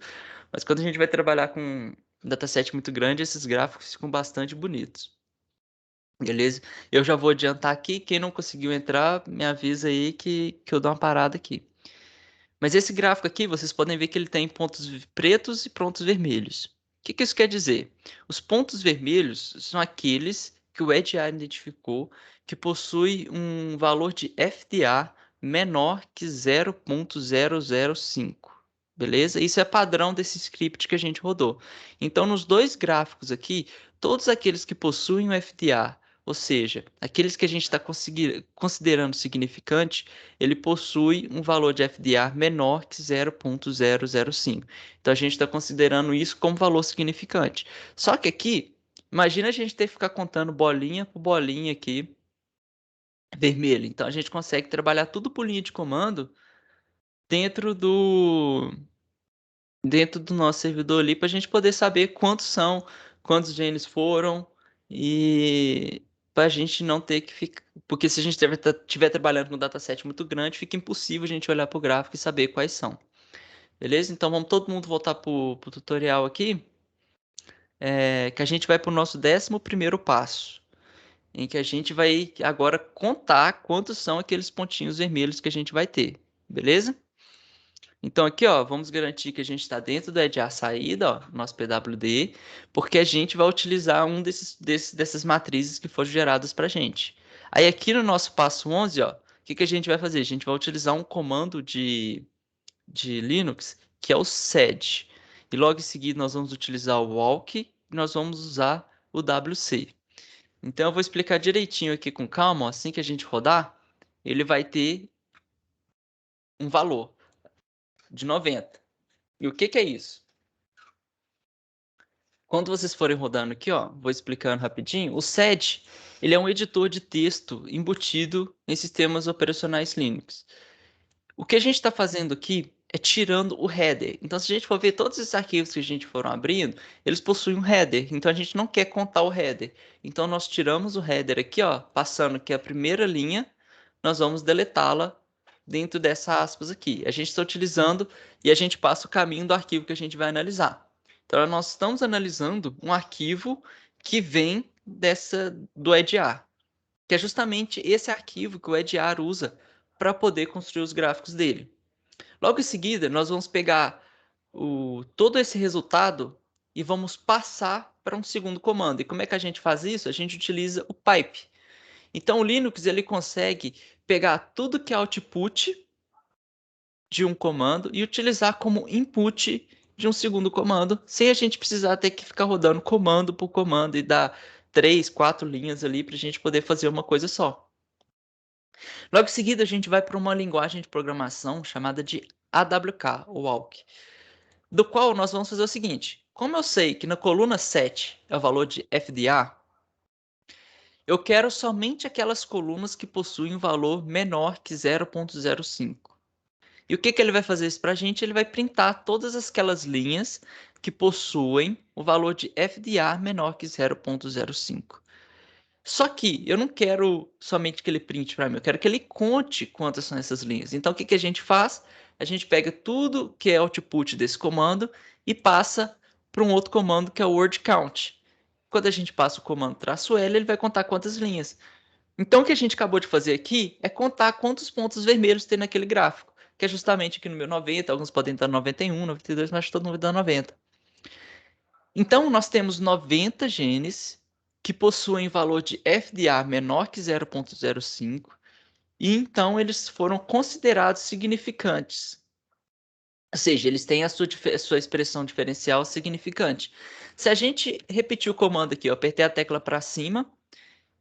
mas quando a gente vai trabalhar com um dataset muito grande, esses gráficos ficam bastante bonitos. Beleza? Eu já vou adiantar aqui, quem não conseguiu entrar, me avisa aí que eu dou uma parada aqui. Mas esse gráfico aqui, vocês podem ver que ele tem pontos pretos e pontos vermelhos. O que isso quer dizer? Os pontos vermelhos são aqueles que o EDA identificou que possui um valor de FDA menor que 0.005. Beleza? Isso é padrão desse script que a gente rodou. Então, nos dois gráficos aqui, todos aqueles que possuem o FDA, ou seja, aqueles que a gente está considerando significante, ele possui um valor de FDA menor que 0.005. Então a gente está considerando isso como valor significante. Só que aqui, imagina a gente ter que ficar contando bolinha por bolinha aqui, vermelho. Então a gente consegue trabalhar tudo por linha de comando dentro do nosso servidor ali para a gente poder saber quantos são, quantos genes foram e para a gente não ter que ficar. Porque se a gente estiver trabalhando com um dataset muito grande, fica impossível a gente olhar para o gráfico e saber quais são. Beleza? Então vamos todo mundo voltar para o tutorial aqui, que a gente vai para o nosso 11º passo, em que a gente vai agora contar quantos são aqueles pontinhos vermelhos que a gente vai ter. Beleza? Então aqui, ó, vamos garantir que a gente está dentro da EDA saída, ó, nosso PWD, porque a gente vai utilizar dessas matrizes que foram geradas para a gente. Aí aqui no nosso passo 11, ó, o que a gente vai fazer? A gente vai utilizar um comando de Linux, que é o sed. E logo em seguida nós vamos utilizar o walk e nós vamos usar o wc. Então eu vou explicar direitinho aqui com calma, ó, assim que a gente rodar, ele vai ter um valor de 90. E o que é isso? Quando vocês forem rodando aqui, ó, vou explicando rapidinho. O sed, ele é um editor de texto embutido em sistemas operacionais Linux. O que a gente está fazendo aqui é tirando o header. Então, se a gente for ver todos esses arquivos que a gente foram abrindo, eles possuem um header. Então, a gente não quer contar o header. Então, nós tiramos o header aqui, ó, passando que a primeira linha, nós vamos deletá-la dentro dessa aspas aqui. A gente está utilizando e a gente passa o caminho do arquivo que a gente vai analisar. Então, nós estamos analisando um arquivo que vem do EDR, que é justamente esse arquivo que o EDR usa para poder construir os gráficos dele. Logo em seguida, nós vamos pegar todo esse resultado e vamos passar para um segundo comando. E como é que a gente faz isso? A gente utiliza o pipe. Então, o Linux ele consegue pegar tudo que é output de um comando e utilizar como input de um segundo comando, sem a gente precisar ter que ficar rodando comando por comando e dar 3, 4 linhas ali para a gente poder fazer uma coisa só. Logo em seguida, a gente vai para uma linguagem de programação chamada de AWK, ou AWK. do qual nós vamos fazer o seguinte. Como eu sei que na coluna 7 é o valor de FDA, eu quero somente aquelas colunas que possuem um valor menor que 0,05. E o que ele vai fazer isso para a gente? Ele vai printar todas aquelas linhas que possuem o valor de FDA menor que 0,05. Só que eu não quero somente que ele printe para mim, eu quero que ele conte quantas são essas linhas. Então o que a gente faz? A gente pega tudo que é output desse comando e passa para um outro comando que é o word count. Quando a gente passa o comando -L, ele vai contar quantas linhas. Então o que a gente acabou de fazer aqui é contar quantos pontos vermelhos tem naquele gráfico, que é justamente aqui no meu 90, alguns podem estar 91, 92, mas todo mundo dá 90. Então nós temos 90 genes que possuem valor de FDA menor que 0,05 e então eles foram considerados significantes. Ou seja, eles têm a sua expressão diferencial significante. Se a gente repetir o comando aqui, eu apertei a tecla para cima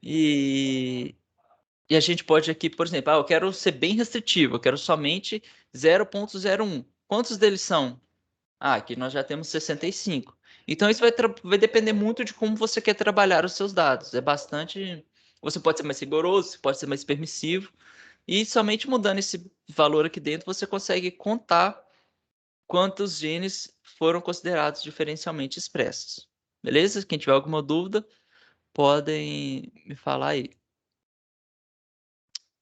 e a gente pode aqui, por exemplo, eu quero ser bem restritivo, eu quero somente 0,01. Quantos deles são? Aqui nós já temos 65. Então isso vai depender muito de como você quer trabalhar os seus dados. É bastante. Você pode ser mais rigoroso, você pode ser mais permissivo. E somente mudando esse valor aqui dentro, você consegue contar quantos genes foram considerados diferencialmente expressos. Beleza? Quem tiver alguma dúvida, podem me falar aí.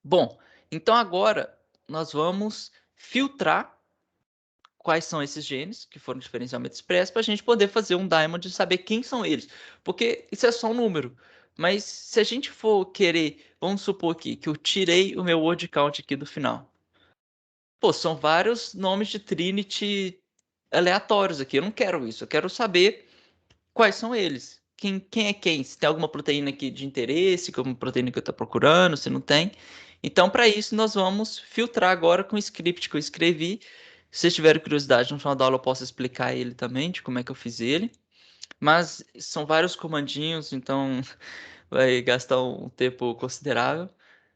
Bom, então agora nós vamos filtrar quais são esses genes que foram diferencialmente expressos para a gente poder fazer um diamond e saber quem são eles. Porque isso é só um número. Mas se a gente for querer, vamos supor aqui que eu tirei o meu word count aqui do final. Pô, são vários nomes de Trinity aleatórios aqui. Eu não quero isso. Eu quero saber quais são eles. Quem é quem? Se tem alguma proteína aqui de interesse, como proteína que eu estou procurando, se não tem. Então, para isso, nós vamos filtrar agora com o script que eu escrevi. Se vocês tiverem curiosidade, no final da aula eu posso explicar ele também, de como é que eu fiz ele. Mas são vários comandinhos, então vai gastar um tempo considerável.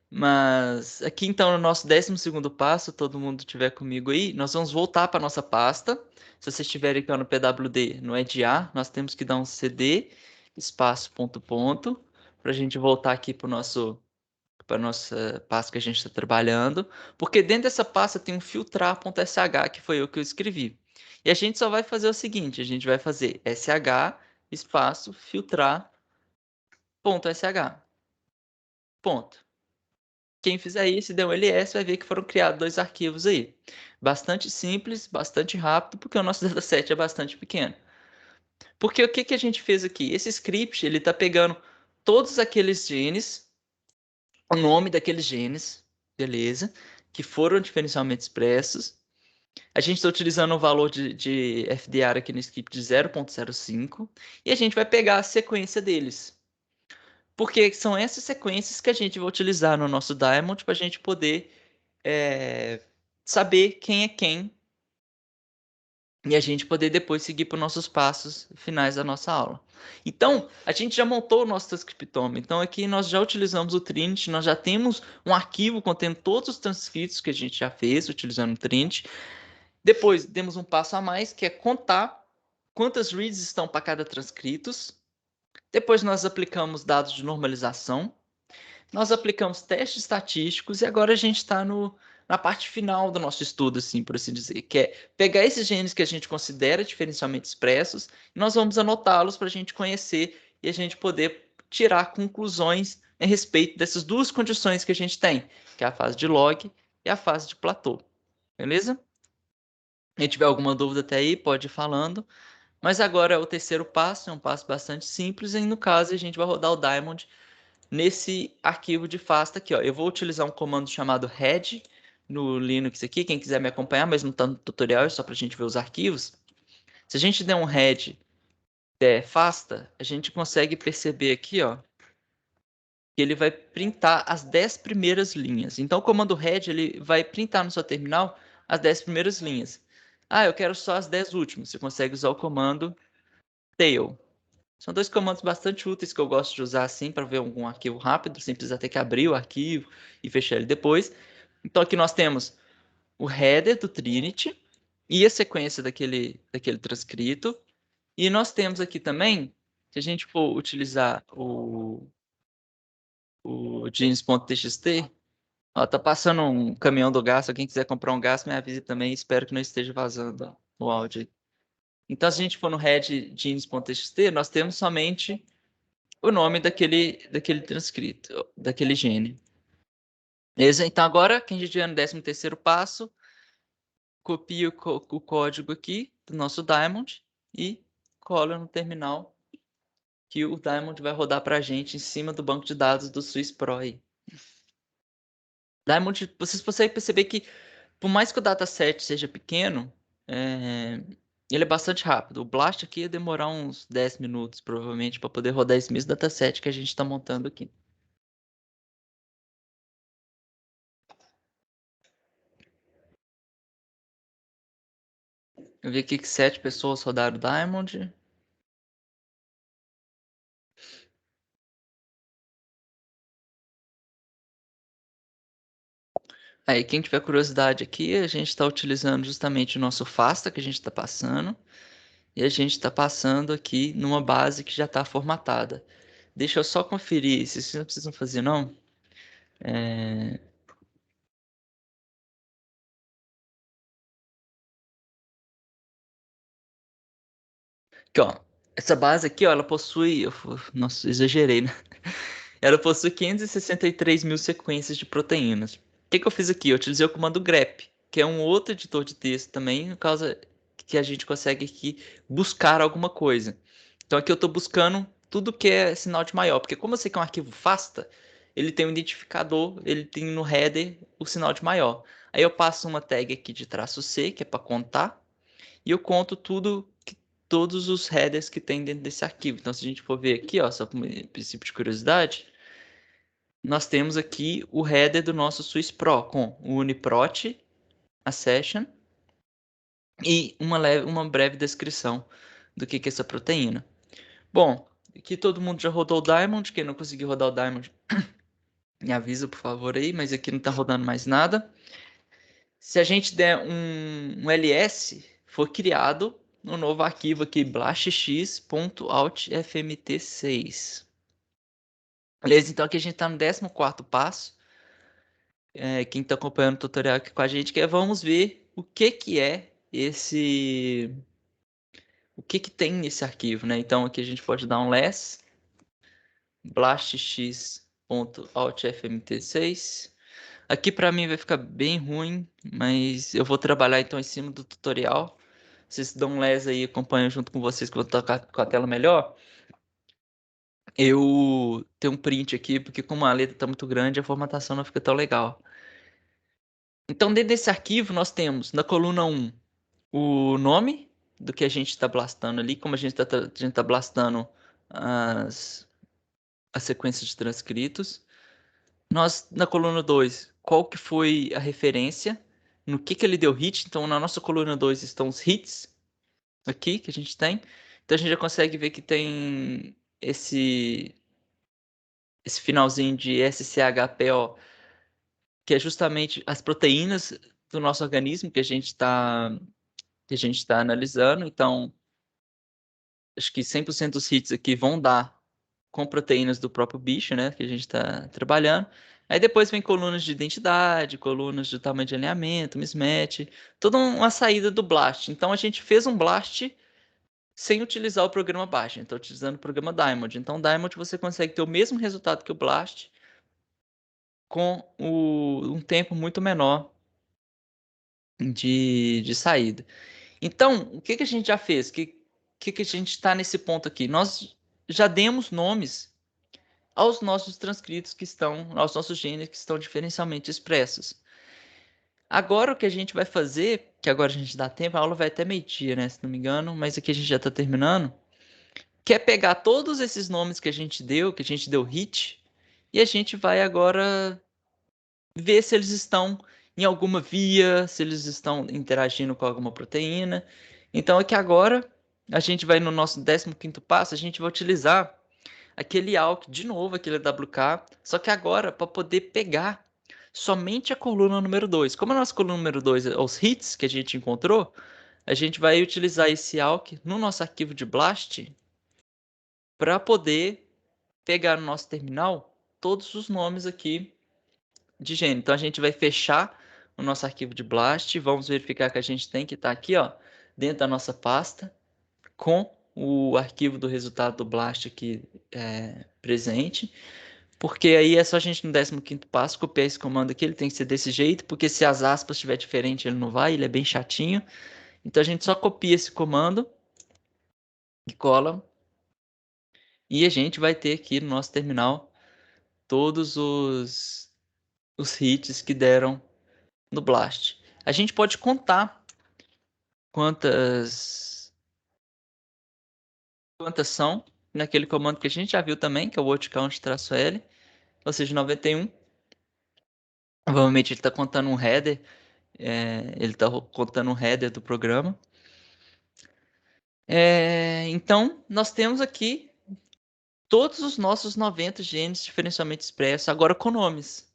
Mas aqui então no nosso 12º passo, todo mundo estiver comigo aí, nós vamos voltar para nossa pasta. Se vocês estiverem aqui no PWD, no EDA, nós temos que dar um cd espaço ponto ponto para a gente voltar aqui para a nossa pasta que a gente está trabalhando, porque dentro dessa pasta tem um filtrar.sh, que foi o que eu escrevi. E a gente só vai fazer o seguinte, a gente vai fazer sh espaço filtrar.sh. Ponto. Quem fizer isso e der um ls vai ver que foram criados 2 arquivos aí. Bastante simples, bastante rápido, porque o nosso dataset é bastante pequeno. Porque o que a gente fez aqui? Esse script ele está pegando todos aqueles genes, o nome daqueles genes, beleza, que foram diferencialmente expressos. A gente está utilizando o valor de FDR aqui no script de 0,05 e a gente vai pegar a sequência deles. Porque são essas sequências que a gente vai utilizar no nosso Diamond para a gente poder saber quem é quem e a gente poder depois seguir para os nossos passos finais da nossa aula. Então, a gente já montou o nosso transcriptome. Então, aqui nós já utilizamos o Trinity, nós já temos um arquivo contendo todos os transcritos que a gente já fez utilizando o Trinity. Depois, demos um passo a mais, que é contar quantas reads estão para cada transcritos. Depois, nós aplicamos dados de normalização. Nós aplicamos testes estatísticos e agora a gente está na parte final do nosso estudo, assim, por assim dizer, que é pegar esses genes que a gente considera diferencialmente expressos e nós vamos anotá-los para a gente conhecer e a gente poder tirar conclusões a respeito dessas duas condições que a gente tem, que é a fase de log e a fase de platô. Beleza? Se tiver alguma dúvida até aí, pode ir falando. Mas agora o terceiro passo é um passo bastante simples e no caso a gente vai rodar o Diamond nesse arquivo de pasta aqui, ó. Eu vou utilizar um comando chamado head no Linux aqui, quem quiser me acompanhar, mas não está no tutorial, é só para a gente ver os arquivos. Se a gente der um head pasta, a gente consegue perceber aqui, ó, que ele vai printar as 10 primeiras linhas. Então o comando head ele vai printar no seu terminal as 10 primeiras linhas. Eu quero só as 10 últimas. Você consegue usar o comando tail. São dois comandos bastante úteis que eu gosto de usar assim para ver algum arquivo rápido, sem precisar ter que abrir o arquivo e fechar ele depois. Então aqui nós temos o header do Trinity, e a sequência daquele transcrito. E nós temos aqui também, se a gente for utilizar o genes.txt, ó, tá passando um caminhão do gás, se alguém quiser comprar um gás, me avise também, espero que não esteja vazando ó, o áudio aí. Então, se a gente for no head genes.txt, nós temos somente o nome daquele transcrito, daquele gene. Beleza? Então, agora que a gente já no 13º passo, copia o código aqui do nosso Diamond e cola no terminal que o Diamond vai rodar para a gente em cima do banco de dados do Swiss Pro aí. Diamond, vocês conseguem perceber que, por mais que o dataset seja pequeno, ele é bastante rápido. O Blast aqui ia demorar uns 10 minutos, provavelmente, para poder rodar esse mesmo dataset que a gente está montando aqui. Eu vi aqui que 7 pessoas rodaram o Diamond. Aí, quem tiver curiosidade aqui, a gente está utilizando justamente o nosso FASTA que a gente está passando. E a gente está passando aqui numa base que já está formatada. Deixa eu só conferir, se vocês não precisam fazer não. Aqui, ó. Essa base aqui, ó, ela possui... Nossa, exagerei, né? Ela possui 563 mil sequências de proteínas. O que eu fiz aqui? Eu utilizei o comando grep, que é um outro editor de texto também, no caso que a gente consegue aqui buscar alguma coisa. Então aqui eu estou buscando tudo que é sinal de maior, porque como eu sei que é um arquivo FASTA, ele tem um identificador, ele tem no header o sinal de maior. Aí eu passo uma tag aqui de "-c", que é para contar, e eu conto todos os headers que tem dentro desse arquivo. Então se a gente for ver aqui, ó, só por princípio de curiosidade, nós temos aqui o header do nosso Swiss Pro com o uniprot, a session e uma breve descrição do que é essa proteína. Bom, aqui todo mundo já rodou o Diamond. Quem não conseguiu rodar o Diamond, me avisa, por favor, aí. Mas aqui não está rodando mais nada. Se a gente der um ls, for criado um novo arquivo aqui, blastx.altfmt6. Beleza? Então aqui a gente está no 14º passo. Quem está acompanhando o tutorial aqui com a gente, vamos ver o que é esse... O que tem nesse arquivo, né? Então aqui a gente pode dar um less blastx.altfmt6. Aqui para mim vai ficar bem ruim, mas eu vou trabalhar então em cima do tutorial. Vocês dão um less aí, acompanham junto com vocês que eu vou tocar com a tela melhor. Eu tenho um print aqui, porque como a letra está muito grande, a formatação não fica tão legal. Então dentro desse arquivo nós temos na coluna 1 o nome do que a gente está blastando ali, como a gente está blastando as sequências de transcritos. Nós, na coluna 2, qual que foi a referência, no que ele deu hit. Então, na nossa coluna 2 estão os hits aqui que a gente tem. Então, a gente já consegue ver que tem esse finalzinho de SCHPO, que é justamente as proteínas do nosso organismo que a gente está analisando. Então, acho que 100% dos hits aqui vão dar com proteínas do próprio bicho, né, que a gente está trabalhando. Aí depois vem colunas de identidade, colunas de tamanho de alinhamento, mismatch, toda uma saída do Blast. Então a gente fez um Blast sem utilizar o programa Bash, então utilizando o programa Diamond. Então Diamond você consegue ter o mesmo resultado que o Blast com um tempo muito menor de saída. Então, o que a gente já fez? Que a gente está nesse ponto aqui? Nós já demos nomes aos nossos transcritos que estão, aos nossos genes que estão diferencialmente expressos. Agora o que a gente vai fazer, que agora a gente dá tempo, a aula vai até meio-dia, né, se não me engano, mas aqui a gente já está terminando, que é pegar todos esses nomes que a gente deu hit, e a gente vai agora ver se eles estão em alguma via, se eles estão interagindo com alguma proteína. Então aqui agora, a gente vai no nosso 15º passo, a gente vai utilizar aquele ALK, de novo aquele WK, só que agora para poder pegar somente a coluna número 2. Como a nossa coluna número 2 é os hits que a gente encontrou, a gente vai utilizar esse alk no nosso arquivo de BLAST para poder pegar no nosso terminal todos os nomes aqui de gene. Então a gente vai fechar o nosso arquivo de BLAST, vamos verificar que a gente tem que estar aqui, ó, dentro da nossa pasta, com o arquivo do resultado do BLAST aqui presente, porque aí é só a gente no 15º passo copiar esse comando aqui, ele tem que ser desse jeito, porque se as aspas estiver diferente ele não vai, ele é bem chatinho. Então a gente só copia esse comando e cola, e a gente vai ter aqui no nosso terminal todos os hits que deram no BLAST. A gente pode contar quantas são naquele comando que a gente já viu também, que é o wordCount-L, ou seja, 91. Provavelmente ele está contando um header, ele está contando um header do programa. Então, nós temos aqui todos os nossos 90 genes diferencialmente expressos, agora com nomes.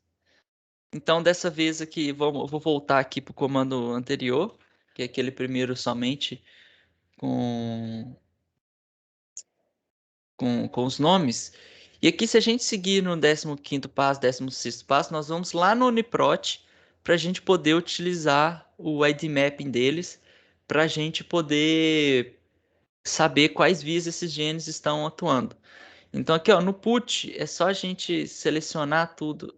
Então, dessa vez aqui, eu vou voltar aqui para o comando anterior, que é aquele primeiro somente com os nomes. E aqui, se a gente seguir no 15º passo, 16º passo, nós vamos lá no Uniprot para a gente poder utilizar o ID mapping deles, para a gente poder saber quais vias esses genes estão atuando. Então aqui, ó, no put, é só a gente selecionar tudo.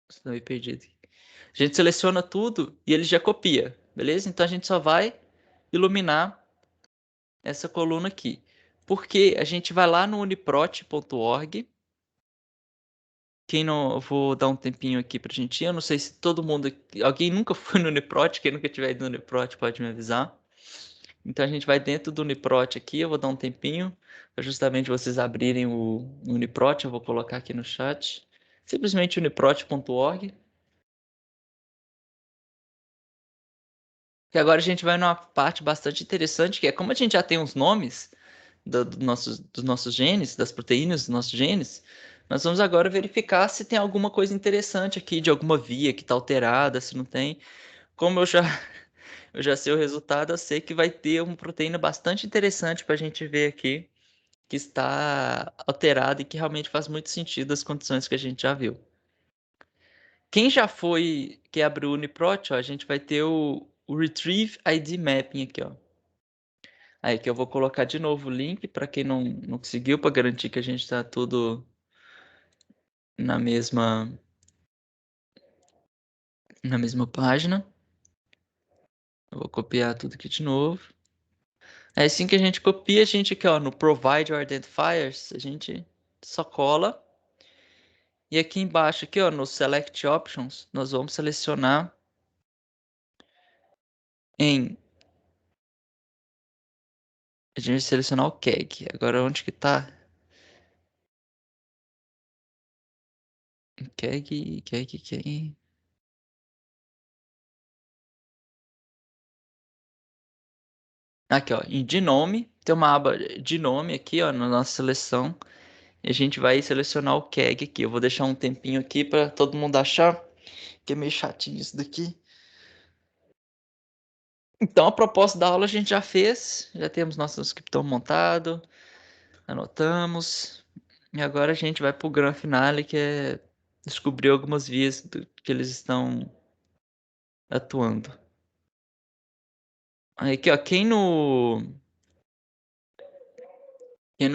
Estou meio perdido. A gente seleciona tudo e ele já copia, beleza? Então a gente só vai iluminar essa coluna aqui. Porque a gente vai lá no uniprot.org. Quem não, eu vou dar um tempinho aqui pra gente ir. Eu não sei se todo mundo, alguém nunca foi no Uniprot, quem nunca tiver ido no Uniprot pode me avisar. Então a gente vai dentro do Uniprot aqui, eu vou dar um tempinho para justamente vocês abrirem o Uniprot, eu vou colocar aqui no chat. Simplesmente uniprot.org. E agora a gente vai numa parte bastante interessante, que é como a gente já tem os nomes dos nossos genes, das proteínas dos nossos genes, nós vamos agora verificar se tem alguma coisa interessante aqui, de alguma via que está alterada, se não tem. Como eu já sei o resultado, eu sei que vai ter uma proteína bastante interessante para a gente ver aqui, que está alterada e que realmente faz muito sentido as condições que a gente já viu. Quem já foi, que abriu o Uniprot, ó, a gente vai ter o Retrieve ID Mapping aqui, ó. Aí que eu vou colocar de novo o link para quem não conseguiu, para garantir que a gente está tudo na mesma página. Eu vou copiar tudo aqui de novo. É assim que a gente copia, a gente aqui, ó, no Provide Your Identifiers, a gente só cola. E aqui embaixo, aqui, ó, no Select Options, nós vamos selecionar em... A gente vai selecionar o KEGG. Agora, onde que tá? KEGG. Aqui, ó, em Genome, tem uma aba Genome aqui, ó, na nossa seleção. E a gente vai selecionar o KEGG aqui. Eu vou deixar um tempinho aqui para todo mundo achar, que é meio chatinho isso daqui. Então, a proposta da aula a gente já fez, já temos nosso scriptão montado, anotamos. E agora a gente vai para o grande finale, que é descobrir algumas vias que eles estão atuando. Aí aqui, ó, quem não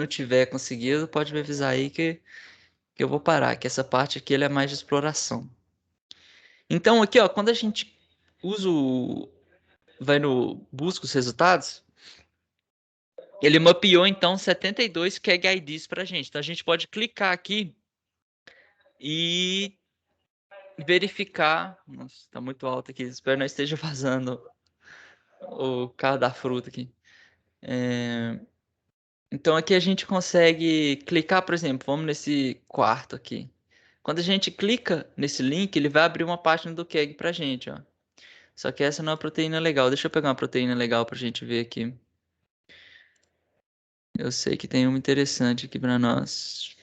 tiver conseguido, pode me avisar aí que eu vou parar, que essa parte aqui ele é mais de exploração. Então aqui, ó, quando a gente usa vai no busca os resultados, ele mapeou então 72 KEGG IDs pra gente. Então a gente pode clicar aqui e verificar. Nossa, tá muito alto aqui. Espero não esteja vazando o carro da fruta aqui. Então aqui a gente consegue clicar, por exemplo, vamos nesse quarto aqui. Quando a gente clica nesse link, ele vai abrir uma página do KEGG pra gente, ó. Só que essa não é uma proteína legal. Deixa eu pegar uma proteína legal pra gente ver aqui. Eu sei que tem uma interessante aqui pra nós.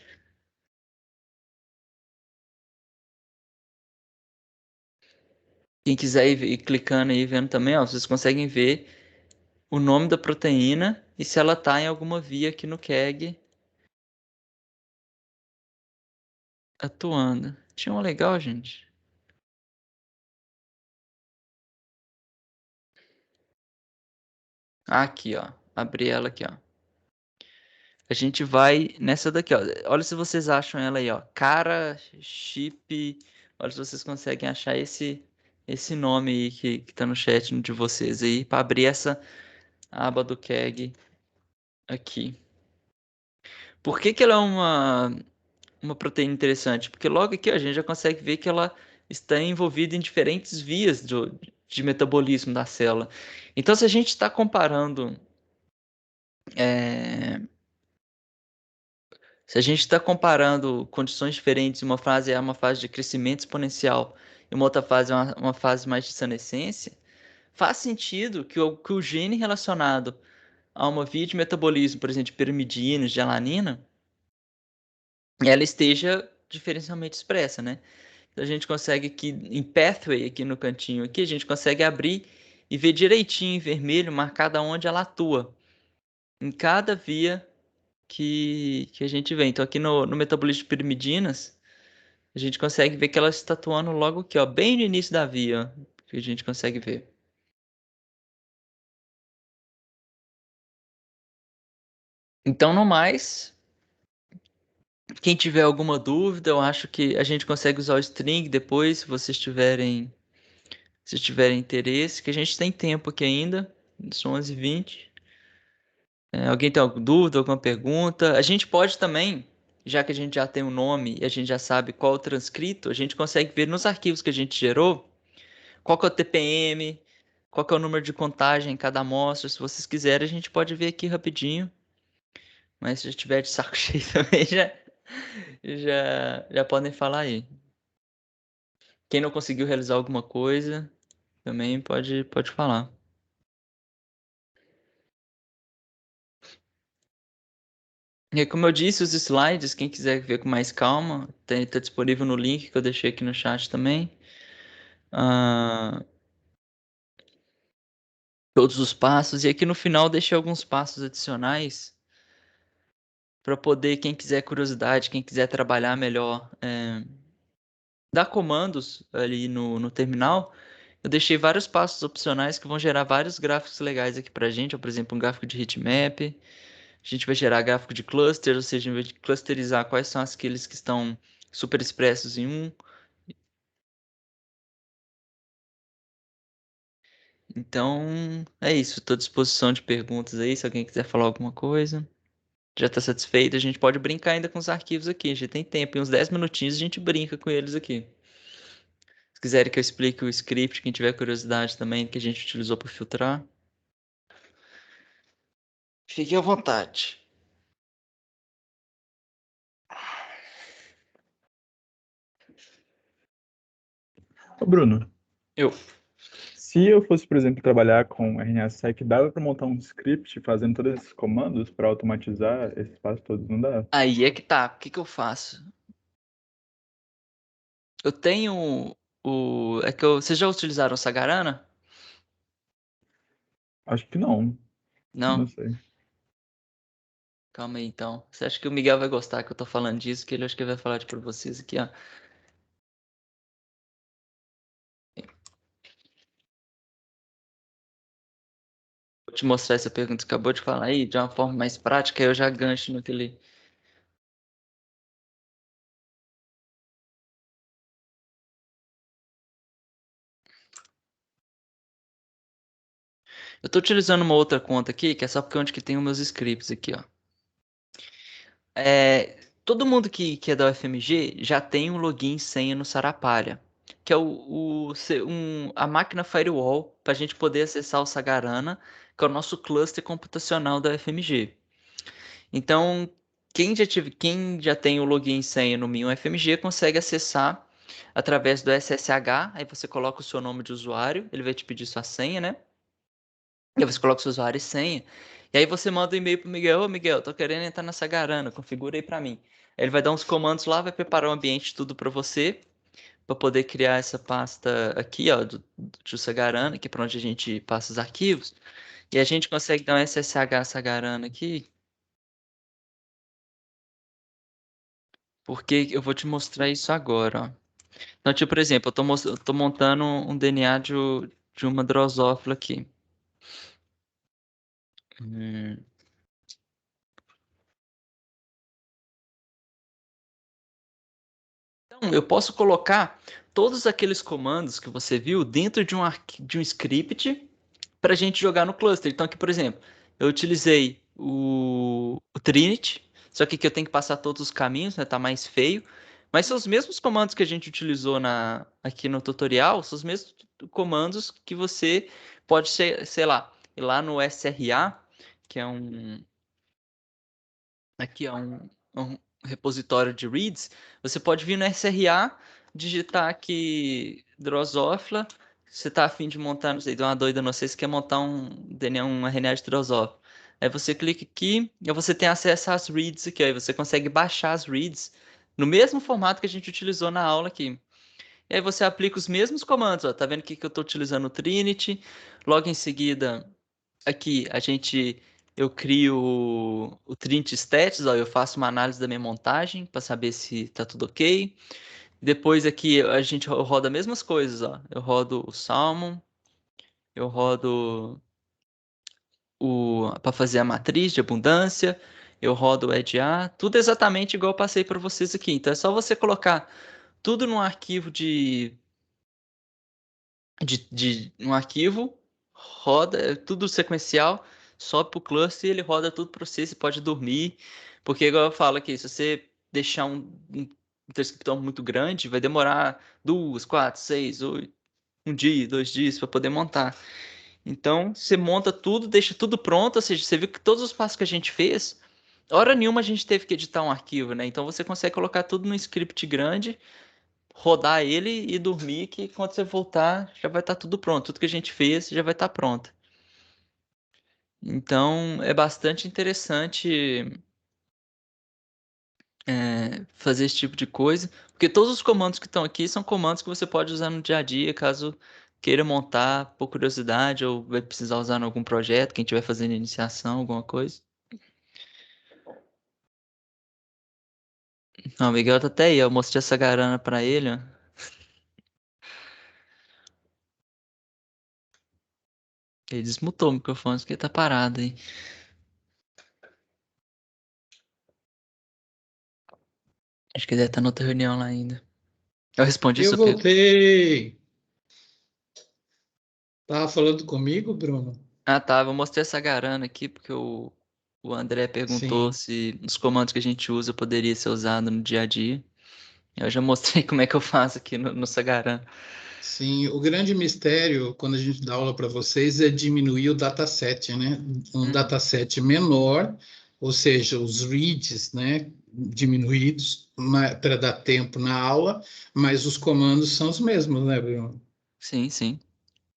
Quem quiser ir clicando aí, vendo também, ó, vocês conseguem ver o nome da proteína e se ela tá em alguma via aqui no KEGG atuando. Tinha uma legal, gente. Aqui, ó. Abri ela aqui, ó. A gente vai nessa daqui, ó. Olha se vocês acham ela aí, ó. Cara Chip. Olha se vocês conseguem achar esse nome aí que tá no chat de vocês aí, para abrir essa aba do KEGG aqui. Por que que ela é uma proteína interessante? Porque logo aqui ó, a gente já consegue ver que ela está envolvida em diferentes vias de metabolismo da célula. Então, se a gente está comparando é, se a gente está comparando condições diferentes, uma fase é uma fase de crescimento exponencial e uma outra fase é uma fase mais de senescência, faz sentido que o gene relacionado a uma via de metabolismo, por exemplo, de pirimidina, de alanina, ela esteja diferencialmente expressa, né? Então a gente consegue aqui em pathway, aqui no cantinho aqui, a gente consegue abrir e ver direitinho em vermelho, marcada onde ela atua, em cada via que a gente vê. Então aqui no metabolismo de pirimidinas, a gente consegue ver que ela está atuando logo aqui, ó, bem no início da via, ó, que a gente consegue ver. Então, no mais, quem tiver alguma dúvida, eu acho que a gente consegue usar o string depois, se tiverem interesse, que a gente tem tempo aqui ainda, são 11h20. Alguém tem alguma dúvida, alguma pergunta? A gente pode também, já que a gente já tem o nome e a gente já sabe qual é o transcrito, a gente consegue ver nos arquivos que a gente gerou qual que é o TPM, qual que é o número de contagem em cada amostra. Se vocês quiserem, a gente pode ver aqui rapidinho. Mas se já tiver de saco cheio também, já podem falar aí. Quem não conseguiu realizar alguma coisa, também pode falar. E aí, como eu disse, os slides, quem quiser ver com mais calma, tá disponível no link que eu deixei aqui no chat também. Todos os passos. E aqui no final deixei alguns passos adicionais para poder, quem quiser curiosidade, quem quiser trabalhar melhor, dar comandos ali no terminal. Eu deixei vários passos opcionais que vão gerar vários gráficos legais aqui pra gente. Por exemplo, um gráfico de heatmap. A gente vai gerar gráfico de cluster, ou seja, a gente vai clusterizar quais são aqueles que estão super expressos em um. Então, é isso. Estou à disposição de perguntas aí, se alguém quiser falar alguma coisa. Já está satisfeito? A gente pode brincar ainda com os arquivos aqui. A gente tem tempo. Em uns 10 minutinhos a gente brinca com eles aqui. Se quiserem que eu explique o script, quem tiver curiosidade também, que a gente utilizou para filtrar. Fique à vontade. Ô, Bruno, Eu. se eu fosse, por exemplo, trabalhar com RNA-seq, dava para montar um script fazendo todos esses comandos para automatizar esses passos todos? Não dá? Aí é que tá. O que que eu faço? Eu tenho o. Vocês já utilizaram o Sagarana? Acho que não. Não Não? sei. Calma aí então. Você acha que o Miguel vai gostar que eu tô falando disso? Que ele acho que vai falar pra vocês aqui, ó. Vou te mostrar essa pergunta que você acabou de falar aí, de uma forma mais prática, aí eu já gancho naquele. Eu tô utilizando uma outra conta aqui, que é só porque é onde que tem os meus scripts aqui, ó. Todo mundo que é da UFMG já tem um login e senha no Sarapalha, que é a máquina firewall para a gente poder acessar o Sagarana, que é o nosso cluster computacional da UFMG. Então, quem já tem o login e senha no Minho FMG consegue acessar através do SSH, aí você coloca o seu nome de usuário, ele vai te pedir sua senha, né? E aí você coloca o seu usuário e senha. E aí você manda um e-mail pro Miguel, ô Miguel, tô querendo entrar nessa garana, configura aí pra mim. Aí ele vai dar uns comandos lá, vai preparar o ambiente tudo pra você para poder criar essa pasta aqui, ó, do tio Sagarana, que é para onde a gente passa os arquivos. E a gente consegue dar um SSH Sagarana aqui, porque eu vou te mostrar isso agora, ó. Então, tipo, por exemplo, eu tô montando um DNA de uma drosófila aqui. Hum. Então, eu posso colocar todos aqueles comandos que você viu dentro de um script para a gente jogar no cluster. Então, aqui, por exemplo, eu utilizei o Trinity, só que aqui eu tenho que passar todos os caminhos, né? Tá mais feio. Mas são os mesmos comandos que a gente utilizou aqui no tutorial, são os mesmos comandos que você pode, sei lá, ir lá no SRA, que é aqui é um repositório de reads, você pode vir no SRA, digitar aqui Drosophila, você está afim de montar, não sei, deu uma doida, não sei se quer montar um DNA, um RNA de Drosophila. Aí você clica aqui e você tem acesso às reads aqui, aí você consegue baixar as reads no mesmo formato que a gente utilizou na aula aqui. E aí você aplica os mesmos comandos, ó, tá vendo aqui que eu estou utilizando o Trinity, logo em seguida aqui eu crio o Trinity Stats, ó, eu faço uma análise da minha montagem para saber se tá tudo ok. Depois aqui eu rodo as mesmas coisas, ó. Eu rodo o Salmon, eu rodo para fazer a matriz de abundância, eu rodo o EDA, tudo exatamente igual eu passei para vocês aqui. Então é só você colocar tudo num arquivo um arquivo, roda, é tudo sequencial, sobe pro cluster e ele roda tudo para você, você pode dormir, porque igual eu falo aqui, se você deixar um transcriptão muito grande, vai demorar 2, 4, 6, 8, um dia, 2 dias para poder montar. Então, você monta tudo, deixa tudo pronto, ou seja, você viu que todos os passos que a gente fez, hora nenhuma a gente teve que editar um arquivo, né? Então você consegue colocar tudo num script grande, rodar ele e dormir, que quando você voltar já vai estar tudo pronto. Tudo que a gente fez já vai estar pronto. Então é bastante interessante fazer esse tipo de coisa, porque todos os comandos que estão aqui são comandos que você pode usar no dia a dia, caso queira montar por curiosidade ou vai precisar usar em algum projeto, quem estiver fazendo iniciação, alguma coisa. Não, o Miguel tá até aí, eu mostrei essa garana pra ele, ó. Ele desmutou o microfone, porque ele tá parado aí. Acho que ele deve estar noutra reunião lá ainda. Eu respondi Eu sua pergunta. voltei. Tava falando comigo, Bruno? Ah, tá. Vou mostrar essa garana aqui, porque o André perguntou Sim, se os comandos que a gente usa poderia ser usado no dia a dia. Eu já mostrei como é que eu faço aqui no Sagarana. sim. O grande mistério, quando a gente dá aula para vocês, é diminuir o dataset, né? Um Uhum. dataset menor, ou seja, os reads, né? Diminuídos para dar tempo na aula, mas os comandos são os mesmos, né, Bruno? Sim, sim.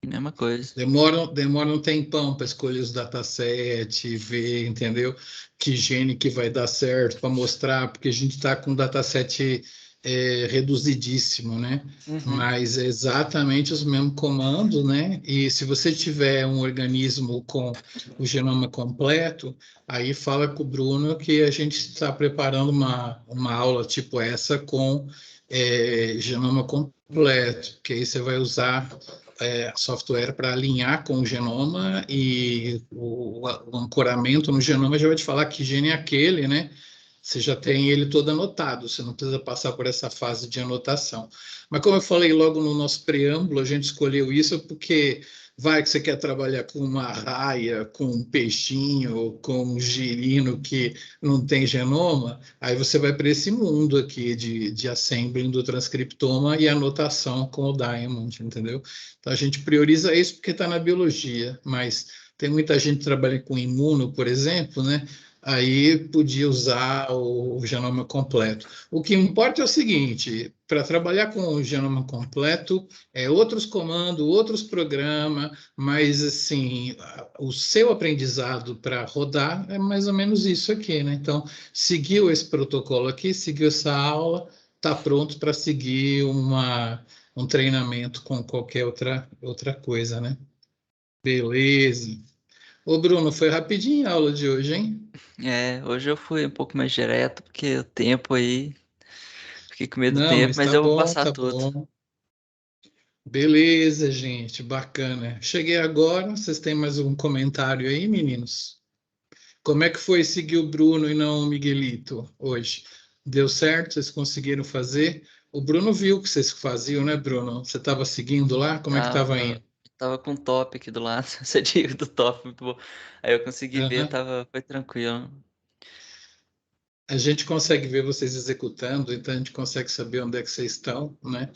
Mesma coisa. Demora um tempão para escolher os dataset, ver, entendeu? Que gene que vai dar certo para mostrar, porque a gente está com um dataset reduzidíssimo, né? Uhum. Mas é exatamente os mesmos comandos, né? E se você tiver um organismo com o genoma completo, aí fala com o Bruno que a gente está preparando uma aula tipo essa com genoma completo, que aí você vai usar software para alinhar com o genoma e o ancoramento no genoma já vai te falar que gene é aquele, né? Você já tem ele todo anotado, você não precisa passar por essa fase de anotação. Mas como eu falei logo no nosso preâmbulo, a gente escolheu isso porque vai que você quer trabalhar com uma raia, com um peixinho, com um girino que não tem genoma, aí você vai para esse mundo aqui de assembling do transcriptoma e anotação com o Diamond, entendeu? Então a gente prioriza isso porque está na biologia, mas tem muita gente que trabalha com imuno, por exemplo, né? Aí podia usar o genoma completo. O que importa é o seguinte: para trabalhar com o genoma completo, outros comandos, outros programas, mas assim, o seu aprendizado para rodar é mais ou menos isso aqui, né? Então, seguiu esse protocolo aqui, seguiu essa aula, está pronto para seguir um treinamento com qualquer outra coisa, né? Beleza. Ô, Bruno, foi rapidinho a aula de hoje, hein? Hoje eu fui um pouco mais direto, porque o tempo aí, fiquei com medo do Não, tempo, mas mas tá eu vou bom, passar tá tudo. bom. Beleza, gente, bacana. Cheguei agora, vocês têm mais algum comentário aí, meninos? Como é que foi seguir o Bruno e não o Miguelito hoje? Deu certo? Vocês conseguiram fazer? O Bruno viu o que vocês faziam, né, Bruno? Você estava seguindo lá? Como é que estava Tava, indo? tava com top aqui do lado, essa dica do top, muito bom. Aí eu consegui ver, Aham. foi tranquilo. A gente consegue ver vocês executando, então a gente consegue saber onde é que vocês estão, né?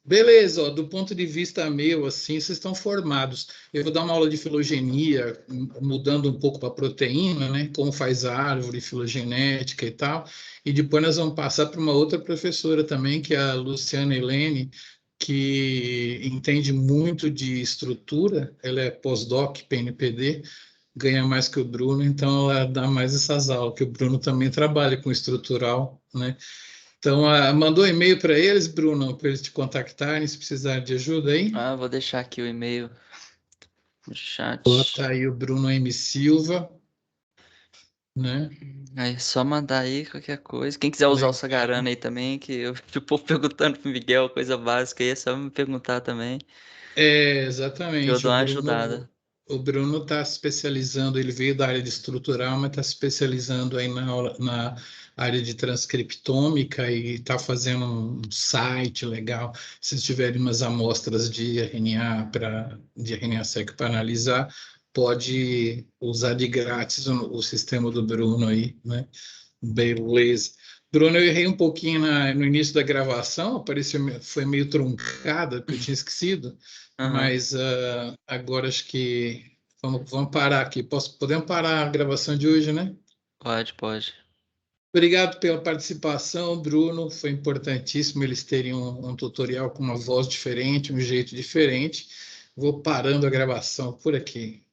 Beleza, ó, do ponto de vista meu, assim, vocês estão formados. Eu vou dar uma aula de filogenia, mudando um pouco para proteína, né? Como faz a árvore, filogenética e tal. E depois nós vamos passar para uma outra professora também, que é a Luciana Helene, que entende muito de estrutura. Ela é pós-doc, PNPD, ganha mais que o Bruno, então ela dá mais essas aulas, que o Bruno também trabalha com estrutural, né? Então, mandou e-mail para eles, Bruno, para eles te contactarem se precisar de ajuda aí. Ah, vou deixar aqui o e-mail no Bota chat. aí o Bruno M. Silva, né? Aí é só mandar aí qualquer coisa. Quem quiser usar o Legal. Sagarana aí também, que eu fico perguntando pro Miguel, coisa básica aí, é só me perguntar também, que eu Exatamente. dou uma ajudada. O Bruno está se especializando, ele veio da área de estrutural, mas está se especializando aí na área de transcriptômica e está fazendo um site legal. Se tiverem umas amostras de RNA de RNA-seq para analisar, pode usar de grátis o sistema do Bruno aí, né? Beleza. Bruno, eu errei um pouquinho no início da gravação, foi meio truncada, porque eu tinha esquecido, Aham, mas agora acho que vamos parar aqui. Podemos parar a gravação de hoje, né? pode. Obrigado pela participação, Bruno. Foi importantíssimo eles terem um tutorial com uma voz diferente, um jeito diferente. Vou parando a gravação por aqui.